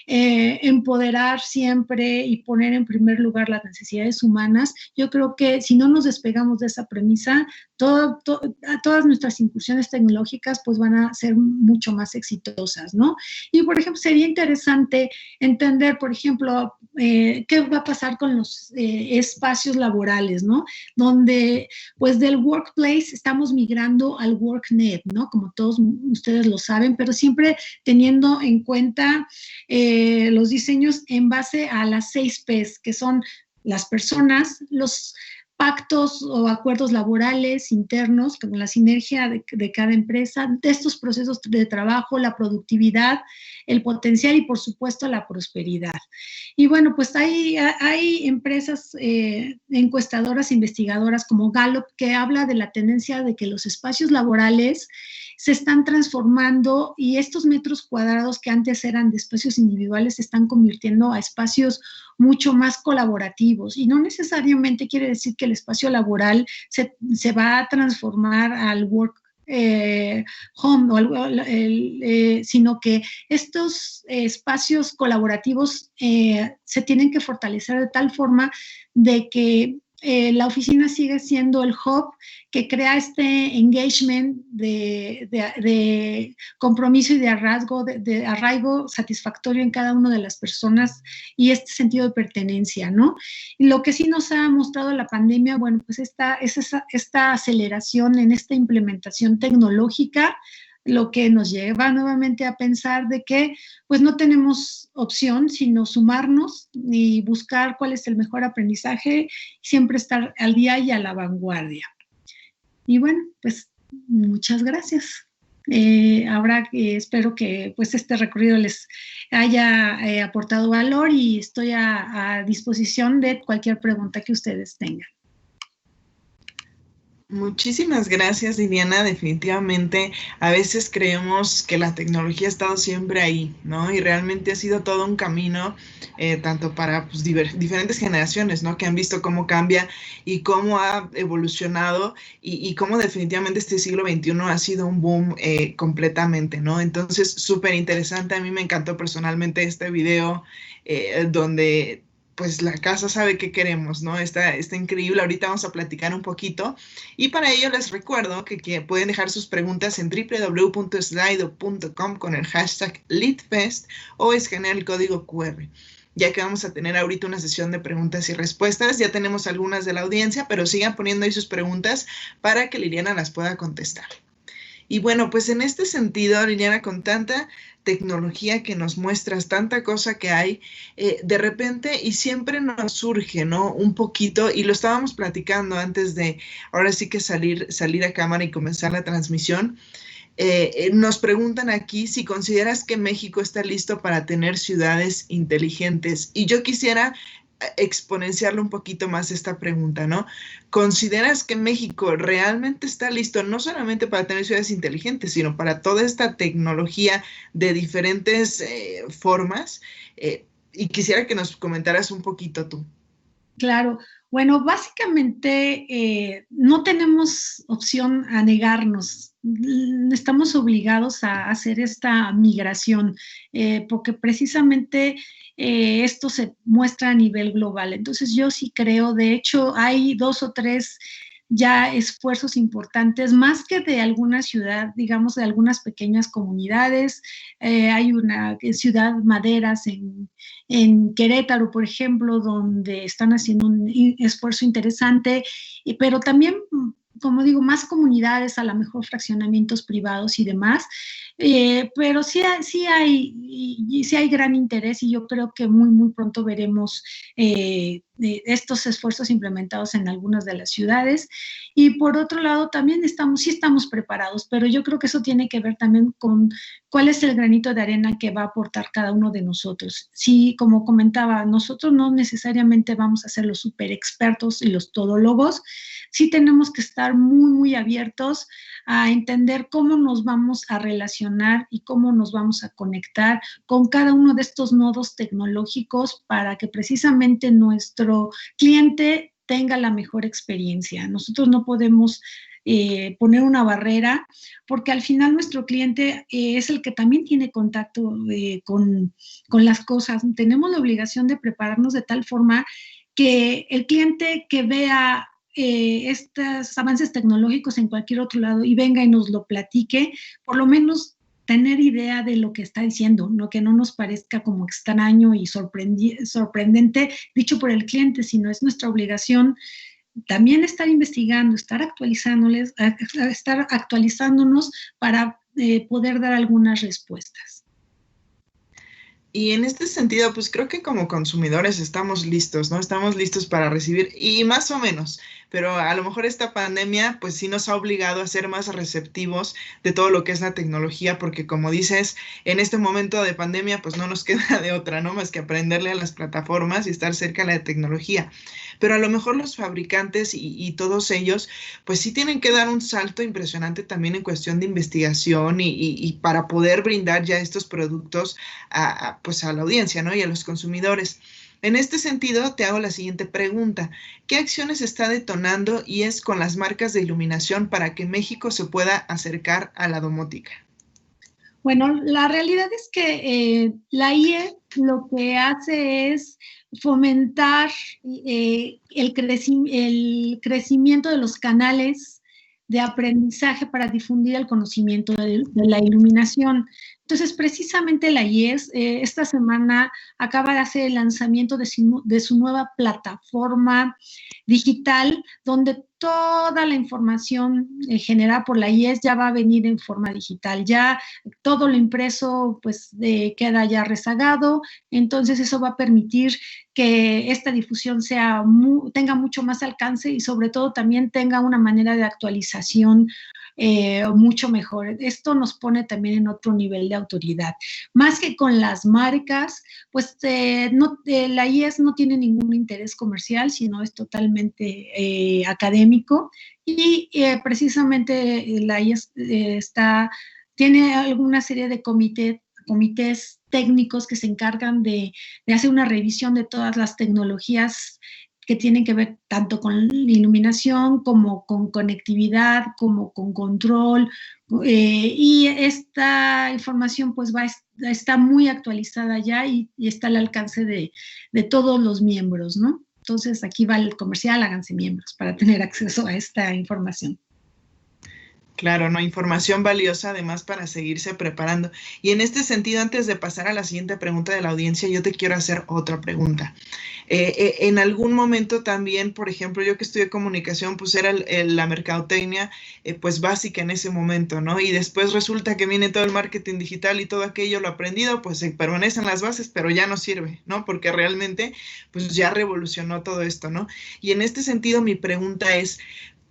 empoderar siempre y poner en primer lugar las necesidades humanas, yo creo que si no nos despegamos de esa premisa, todas nuestras incursiones tecnológicas pues van a ser mucho más exitosas, ¿no? Y por ejemplo, sería interesante entender, por ejemplo, qué va a pasar con los espacios laborales, ¿no? Donde pues del workplace estamos migrando al worknet, ¿no? Como todos ustedes lo saben, pero siempre teniendo en cuenta los diseños en base a las 6 Ps, que son las personas, los pactos o acuerdos laborales internos, con la sinergia de cada empresa, de estos procesos de trabajo, la productividad, el potencial y, por supuesto, la prosperidad. Y bueno, pues hay empresas encuestadoras, investigadoras como Gallup, que habla de la tendencia de que los espacios laborales se están transformando y estos metros cuadrados que antes eran de espacios individuales se están convirtiendo a espacios mucho más colaborativos. Y no necesariamente quiere decir que el espacio laboral se va a transformar al work home, sino que estos espacios colaborativos se tienen que fortalecer de tal forma de que la oficina sigue siendo el hub que crea este engagement de compromiso y de arraigo satisfactorio en cada una de las personas y este sentido de pertenencia, ¿no? Y lo que sí nos ha mostrado la pandemia, bueno, pues esta aceleración en esta implementación tecnológica, lo que nos lleva nuevamente a pensar de que pues no tenemos opción sino sumarnos y buscar cuál es el mejor aprendizaje, siempre estar al día y a la vanguardia. Y bueno, pues muchas gracias. Espero que pues este recorrido les haya aportado valor y estoy a disposición de cualquier pregunta que ustedes tengan. Muchísimas gracias, Liliana. Definitivamente, a veces creemos que la tecnología ha estado siempre ahí, ¿no? Y realmente ha sido todo un camino, tanto para pues, diferentes generaciones, ¿no? Que han visto cómo cambia y cómo ha evolucionado y cómo definitivamente este siglo XXI ha sido un boom completamente, ¿no? Entonces, súper interesante. A mí me encantó personalmente este video donde pues la casa sabe qué queremos, ¿no? Está increíble. Ahorita vamos a platicar un poquito. Y para ello les recuerdo que pueden dejar sus preguntas en www.slido.com con el hashtag LeadFest o escanear el código QR. Ya que vamos a tener ahorita una sesión de preguntas y respuestas. Ya tenemos algunas de la audiencia, pero sigan poniendo ahí sus preguntas para que Liliana las pueda contestar. Y bueno, pues en este sentido, Liliana, con tanta tecnología que nos muestras, tanta cosa que hay, de repente y siempre nos surge, ¿no? Un poquito, y lo estábamos platicando antes de, ahora sí que salir a cámara y comenzar la transmisión. Nos preguntan aquí si consideras que México está listo para tener ciudades inteligentes. Y yo quisiera exponenciarle un poquito más esta pregunta, ¿no? ¿Consideras que México realmente está listo no solamente para tener ciudades inteligentes, sino para toda esta tecnología de diferentes formas? Y quisiera que nos comentaras un poquito tú. Claro. Bueno, básicamente no tenemos opción a negarnos. Estamos obligados a hacer esta migración porque precisamente esto se muestra a nivel global. Entonces yo sí creo, de hecho hay 2 o 3 ya esfuerzos importantes, más que de alguna ciudad, digamos de algunas pequeñas comunidades. Hay una ciudad Maderas en Querétaro, por ejemplo, donde están haciendo un esfuerzo interesante, pero también, como digo, más comunidades, a lo mejor fraccionamientos privados y demás, pero sí hay gran interés y yo creo que muy pronto veremos estos esfuerzos implementados en algunas de las ciudades. Y por otro lado, también sí estamos preparados, pero yo creo que eso tiene que ver también con cuál es el granito de arena que va a aportar cada uno de nosotros. Sí, como comentaba, nosotros no necesariamente vamos a ser los super expertos y los todólogos, sí tenemos que estar muy abiertos a entender cómo nos vamos a relacionar y cómo nos vamos a conectar con cada uno de estos nodos tecnológicos para que precisamente nuestro cliente tenga la mejor experiencia. Nosotros no podemos poner una barrera porque al final nuestro cliente es el que también tiene contacto con las cosas. Tenemos la obligación de prepararnos de tal forma que el cliente que vea estos avances tecnológicos en cualquier otro lado y venga y nos lo platique, por lo menos tener idea de lo que está diciendo, ¿no? Que no nos parezca como extraño y sorprendente dicho por el cliente, sino es nuestra obligación también estar investigando, estar actualizándonos para poder dar algunas respuestas. Y en este sentido, pues creo que como consumidores estamos listos, ¿no? Estamos listos para recibir, y más o menos, pero a lo mejor esta pandemia pues sí nos ha obligado a ser más receptivos de todo lo que es la tecnología, porque como dices, en este momento de pandemia pues no nos queda de otra, ¿no? Más que aprenderle a las plataformas y estar cerca de la tecnología. Pero a lo mejor los fabricantes y todos ellos pues sí tienen que dar un salto impresionante también en cuestión de investigación y para poder brindar ya estos productos pues a la audiencia, ¿no? Y a los consumidores. En este sentido, te hago la siguiente pregunta. ¿Qué acciones está detonando y es con las marcas de iluminación para que México se pueda acercar a la domótica? Bueno, la realidad es que la IE lo que hace es fomentar el crecimiento de los canales de aprendizaje para difundir el conocimiento de la iluminación. Entonces, precisamente la IES esta semana acaba de hacer el lanzamiento de su nueva plataforma digital, donde toda la información generada por la IES ya va a venir en forma digital. Ya todo lo impreso pues queda ya rezagado, entonces eso va a permitir que esta difusión tenga mucho más alcance y sobre todo también tenga una manera de actualización mucho mejor. Esto nos pone también en otro nivel de autoridad. Más que con las marcas, pues la IES no tiene ningún interés comercial, sino es totalmente académico y precisamente la IES tiene alguna serie de comités técnicos que se encargan de hacer una revisión de todas las tecnologías que tienen que ver tanto con iluminación como con conectividad, como con control, y esta información pues está muy actualizada ya y está al alcance de todos los miembros, ¿no? Entonces aquí va el comercial, háganse miembros para tener acceso a esta información. Claro, ¿no? Información valiosa además para seguirse preparando. Y en este sentido, antes de pasar a la siguiente pregunta de la audiencia, yo te quiero hacer otra pregunta. En algún momento también, por ejemplo, yo que estudié comunicación, pues era la mercadotecnia pues básica en ese momento, ¿no? Y después resulta que viene todo el marketing digital y todo aquello, lo aprendido, pues se permanecen las bases, pero ya no sirve, ¿no? Porque realmente pues ya revolucionó todo esto, ¿no? Y en este sentido, mi pregunta es,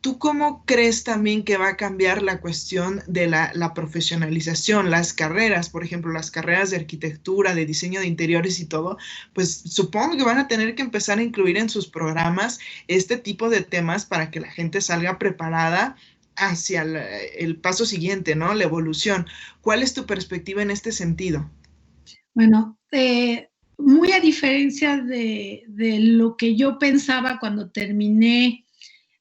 ¿tú cómo crees también que va a cambiar la cuestión de la profesionalización, las carreras, por ejemplo, las carreras de arquitectura, de diseño de interiores y todo? Pues supongo que van a tener que empezar a incluir en sus programas este tipo de temas para que la gente salga preparada hacia el paso siguiente, ¿no? La evolución. ¿Cuál es tu perspectiva en este sentido? Bueno, muy a diferencia de lo que yo pensaba cuando terminé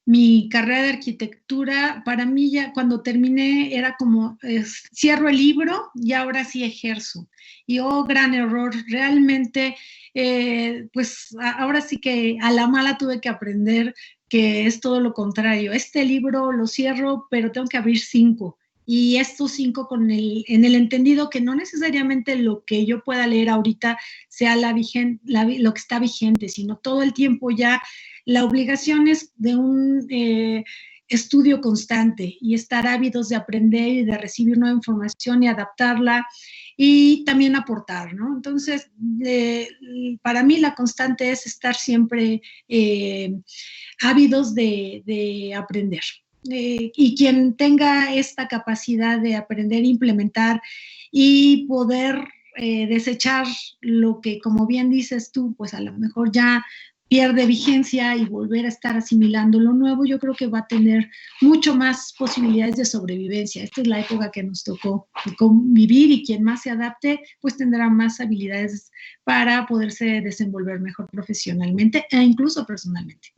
mi carrera de arquitectura, para mí ya cuando terminé era como cierro el libro y ahora sí ejerzo. Y gran error, realmente pues ahora sí que a la mala tuve que aprender que es todo lo contrario. Este libro lo cierro, pero tengo que abrir 5. Y estos 5 en el entendido que no necesariamente lo que yo pueda leer ahorita sea lo que está vigente, sino todo el tiempo ya la obligación es de un estudio constante y estar ávidos de aprender y de recibir nueva información y adaptarla y también aportar, ¿no? Entonces, para mí la constante es estar siempre ávidos de aprender. Y quien tenga esta capacidad de aprender, implementar y poder desechar lo que, como bien dices tú, pues a lo mejor ya pierde vigencia y volver a estar asimilando lo nuevo, yo creo que va a tener mucho más posibilidades de sobrevivencia. Esta es la época que nos tocó convivir y quien más se adapte, pues tendrá más habilidades para poderse desenvolver mejor profesionalmente e incluso personalmente.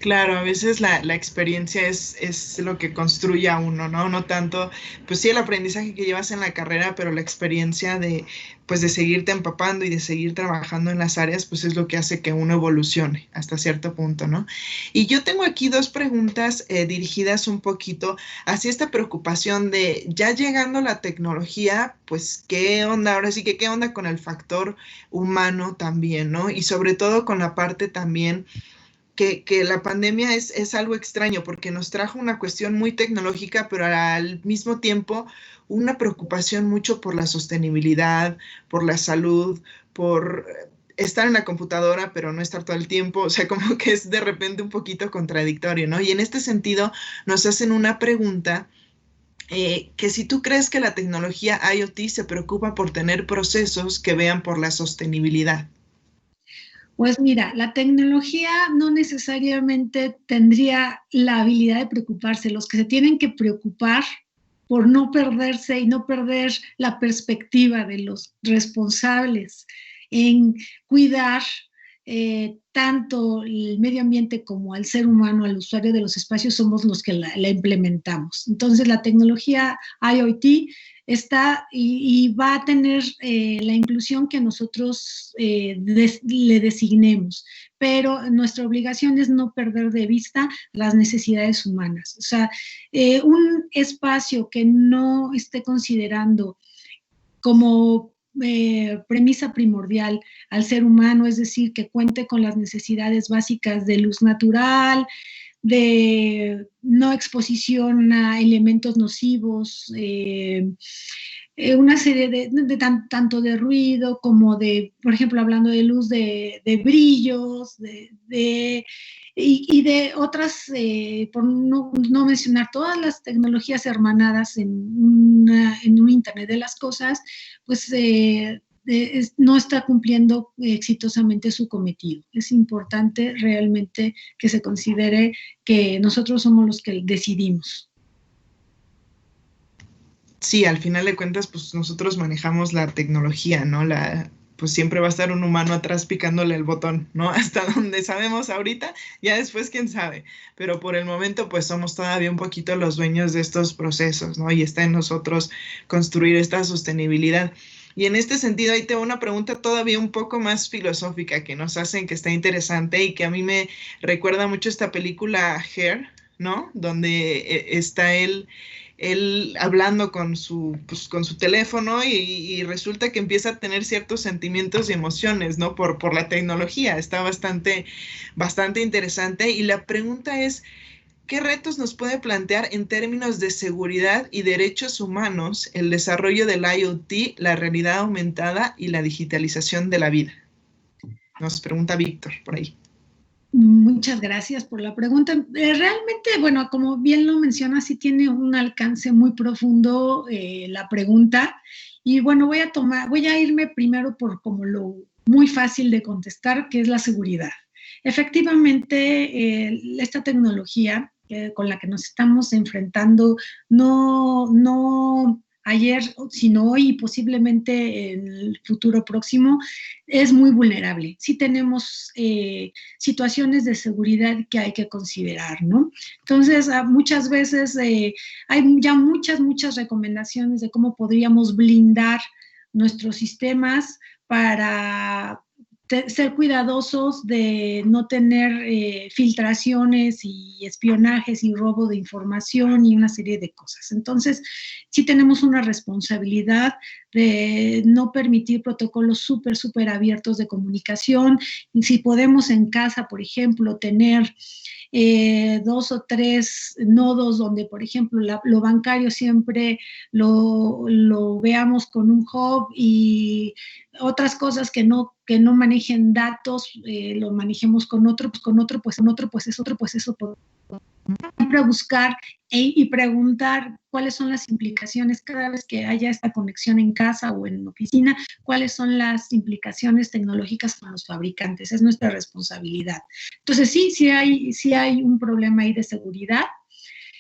Claro, a veces la experiencia es lo que construye a uno, ¿no? No tanto, pues sí, el aprendizaje que llevas en la carrera, pero la experiencia de seguirte empapando y de seguir trabajando en las áreas, pues es lo que hace que uno evolucione hasta cierto punto, ¿no? Y yo tengo aquí 2 preguntas dirigidas un poquito hacia esta preocupación de ya llegando la tecnología, pues qué onda, ahora sí que qué onda con el factor humano también, ¿no? Y sobre todo con la parte también que la pandemia es algo extraño porque nos trajo una cuestión muy tecnológica, pero al mismo tiempo una preocupación mucho por la sostenibilidad, por la salud, por estar en la computadora, pero no estar todo el tiempo, o sea, como que es de repente un poquito contradictorio, ¿no? Y en este sentido nos hacen una pregunta, que si tú crees que la tecnología IoT se preocupa por tener procesos que vean por la sostenibilidad. Pues mira, la tecnología no necesariamente tendría la habilidad de preocuparse. Los que se tienen que preocupar por no perderse y no perder la perspectiva de los responsables en cuidar tanto el medio ambiente como al ser humano, al usuario de los espacios, somos los que la implementamos. Entonces, la tecnología IoT está y va a tener la inclusión que nosotros le designemos, pero nuestra obligación es no perder de vista las necesidades humanas. O sea, un espacio que no esté considerando como premisa primordial al ser humano, es decir, que cuente con las necesidades básicas de luz natural, de no exposición a elementos nocivos, una serie de tanto de ruido como de, por ejemplo, hablando de luz, de brillos, y de otras, por no mencionar todas las tecnologías hermanadas en un Internet de las cosas, pues no está cumpliendo exitosamente su cometido. Es importante realmente que se considere que nosotros somos los que decidimos. Sí, al final de cuentas, pues nosotros manejamos la tecnología, ¿no? Pues siempre va a estar un humano atrás picándole el botón, ¿no? Hasta donde sabemos ahorita, ya después quién sabe. Pero por el momento, pues somos todavía un poquito los dueños de estos procesos, ¿no? Y está en nosotros construir esta sostenibilidad. Y en este sentido, ahí tengo una pregunta todavía un poco más filosófica que nos hacen, que está interesante y que a mí me recuerda mucho esta película Hair, ¿no? Donde está él hablando con su teléfono y resulta que empieza a tener ciertos sentimientos y emociones, ¿no? Por la tecnología. Está bastante interesante. Y la pregunta es, ¿qué retos nos puede plantear en términos de seguridad y derechos humanos el desarrollo del IoT, la realidad aumentada y la digitalización de la vida? Nos pregunta Víctor por ahí. Muchas gracias por la pregunta. Realmente, bueno, como bien lo mencionas, sí tiene un alcance muy profundo la pregunta. Y bueno, voy a irme primero por como lo muy fácil de contestar, que es la seguridad. Efectivamente, esta tecnología con la que nos estamos enfrentando no ayer, sino hoy y posiblemente en el futuro próximo, es muy vulnerable. Sí tenemos situaciones de seguridad que hay que considerar, ¿no? Entonces, muchas veces hay ya muchas recomendaciones de cómo podríamos blindar nuestros sistemas para ser cuidadosos de no tener filtraciones y espionajes y robo de información y una serie de cosas. Entonces, sí tenemos una responsabilidad de no permitir protocolos súper abiertos de comunicación. Y si podemos en casa, por ejemplo, tener 2 o 3 nodos donde, por ejemplo, lo bancario siempre lo veamos con un hub y otras cosas que no manejen datos, lo manejemos con otro, pues eso. Siempre buscar y preguntar cuáles son las implicaciones cada vez que haya esta conexión en casa o en oficina, cuáles son las implicaciones tecnológicas con los fabricantes, es nuestra responsabilidad. Entonces sí hay un problema ahí de seguridad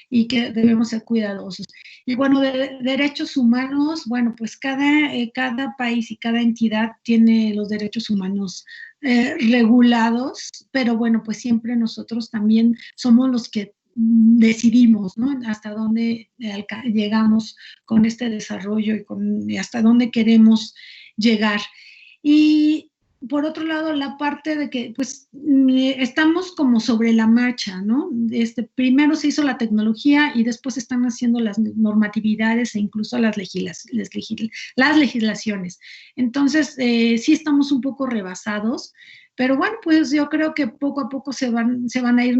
y que debemos ser cuidadosos. Y bueno, de derechos humanos, bueno, pues cada país y cada entidad tiene los derechos humanos regulados, pero bueno, pues siempre nosotros también somos los que decidimos, ¿no? Hasta dónde llegamos con este desarrollo y hasta dónde queremos llegar. Y por otro lado, la parte de que pues estamos como sobre la marcha, ¿no? Primero se hizo la tecnología y después están haciendo las normatividades e incluso las legislaciones. Entonces, sí estamos un poco rebasados, pero bueno, pues yo creo que poco a poco se van a ir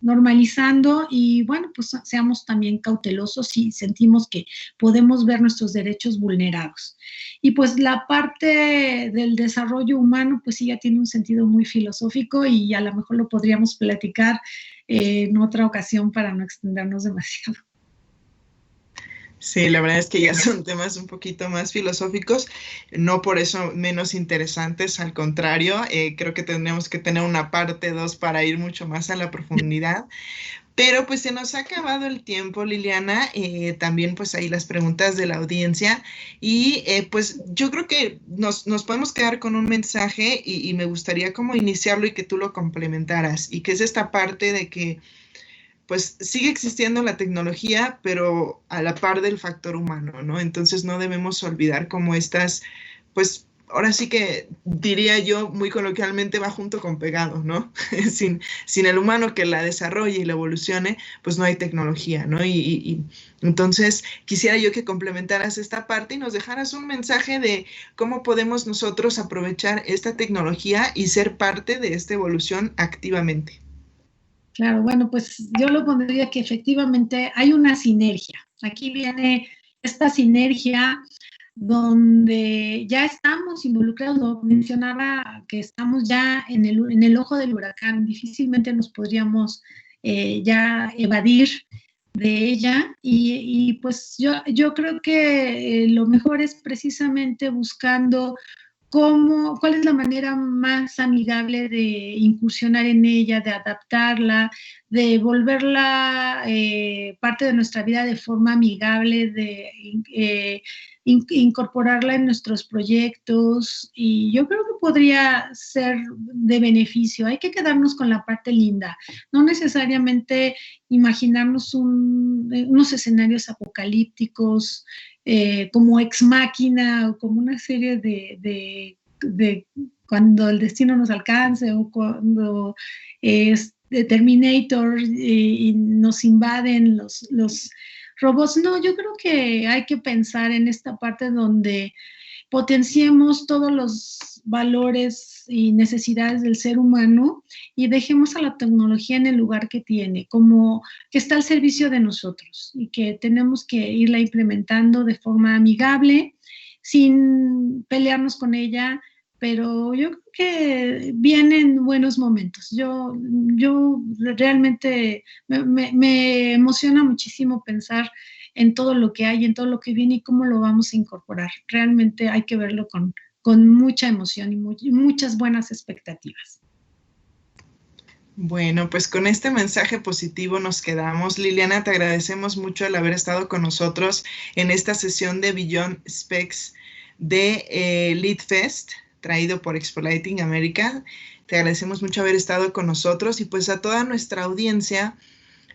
normalizando y bueno, pues seamos también cautelosos si sentimos que podemos ver nuestros derechos vulnerados. Y pues la parte del desarrollo humano, pues sí ya tiene un sentido muy filosófico y a lo mejor lo podríamos platicar en otra ocasión para no extendernos demasiado. Sí, la verdad es que ya son temas un poquito más filosóficos, no por eso menos interesantes, al contrario, creo que tendremos que tener una parte 2 para ir mucho más a la profundidad. Pero pues se nos ha acabado el tiempo, Liliana, también pues ahí las preguntas de la audiencia y pues yo creo que nos podemos quedar con un mensaje y me gustaría como iniciarlo y que tú lo complementaras y que es esta parte de que pues sigue existiendo la tecnología, pero a la par del factor humano, ¿no? Entonces no debemos olvidar como estas, pues ahora sí que diría yo muy coloquialmente va junto con pegado, ¿no? sin el humano que la desarrolle y la evolucione, pues no hay tecnología, ¿no? Y entonces quisiera yo que complementaras esta parte y nos dejaras un mensaje de cómo podemos nosotros aprovechar esta tecnología y ser parte de esta evolución activamente. Claro, bueno, pues yo lo pondría que efectivamente hay una sinergia. Aquí viene esta sinergia donde ya estamos involucrados, lo mencionaba que estamos ya en el ojo del huracán, difícilmente nos podríamos ya evadir de ella y pues yo creo que lo mejor es precisamente buscando cuál es la manera más amigable de incursionar en ella, de adaptarla, de volverla parte de nuestra vida de forma amigable, de incorporarla en nuestros proyectos y yo creo que podría ser de beneficio. Hay que quedarnos con la parte linda, no necesariamente imaginarnos unos escenarios apocalípticos, como Ex Máquina o como una serie de cuando el destino nos alcance o cuando es Terminator y nos invaden los robots. No, yo creo que hay que pensar en esta parte donde potenciemos todos los valores y necesidades del ser humano y dejemos a la tecnología en el lugar que tiene, como que está al servicio de nosotros y que tenemos que irla implementando de forma amigable, sin pelearnos con ella, pero yo creo que vienen buenos momentos. Yo realmente me emociona muchísimo pensar en todo lo que hay, en todo lo que viene y cómo lo vamos a incorporar. Realmente hay que verlo con mucha emoción y muchas buenas expectativas. Bueno, pues con este mensaje positivo nos quedamos. Liliana, te agradecemos mucho el haber estado con nosotros en esta sesión de Beyond Specs de LeadFest, traído por Expoliting America. Te agradecemos mucho haber estado con nosotros y pues a toda nuestra audiencia,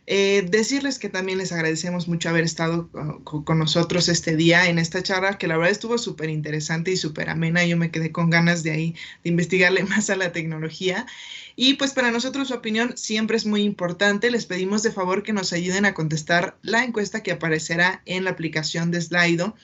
decirles que también les agradecemos mucho haber estado con nosotros este día en esta charla, que la verdad estuvo súper interesante y súper amena. Yo me quedé con ganas de investigarle más a la tecnología. Y pues para nosotros su opinión siempre es muy importante. Les pedimos de favor que nos ayuden a contestar la encuesta que aparecerá en la aplicación de Slido,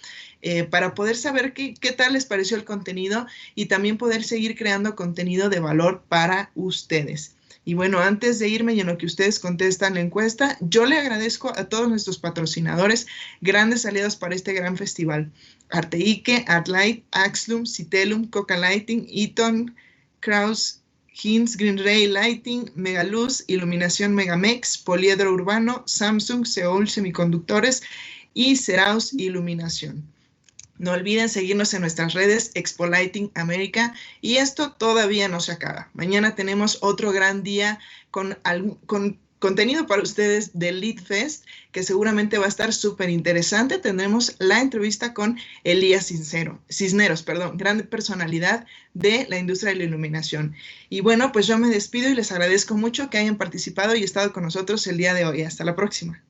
para poder saber qué tal les pareció el contenido y también poder seguir creando contenido de valor para ustedes. Y bueno, antes de irme y en lo que ustedes contestan la encuesta, yo le agradezco a todos nuestros patrocinadores, grandes aliados para este gran festival. Arteike, ArtLight, Axlum, Citelum, Coca Lighting, Eaton, Kraus, Hinz, Green Ray Lighting, Megaluz, Iluminación Megamex, Poliedro Urbano, Samsung, Seoul Semiconductores y Ceraus Iluminación. No olviden seguirnos en nuestras redes Expoliting America y esto todavía no se acaba. Mañana tenemos otro gran día con contenido para ustedes del LeadFest que seguramente va a estar súper interesante. Tendremos la entrevista con Elías Cisneros, gran personalidad de la industria de la iluminación. Y bueno, pues yo me despido y les agradezco mucho que hayan participado y estado con nosotros el día de hoy. Hasta la próxima.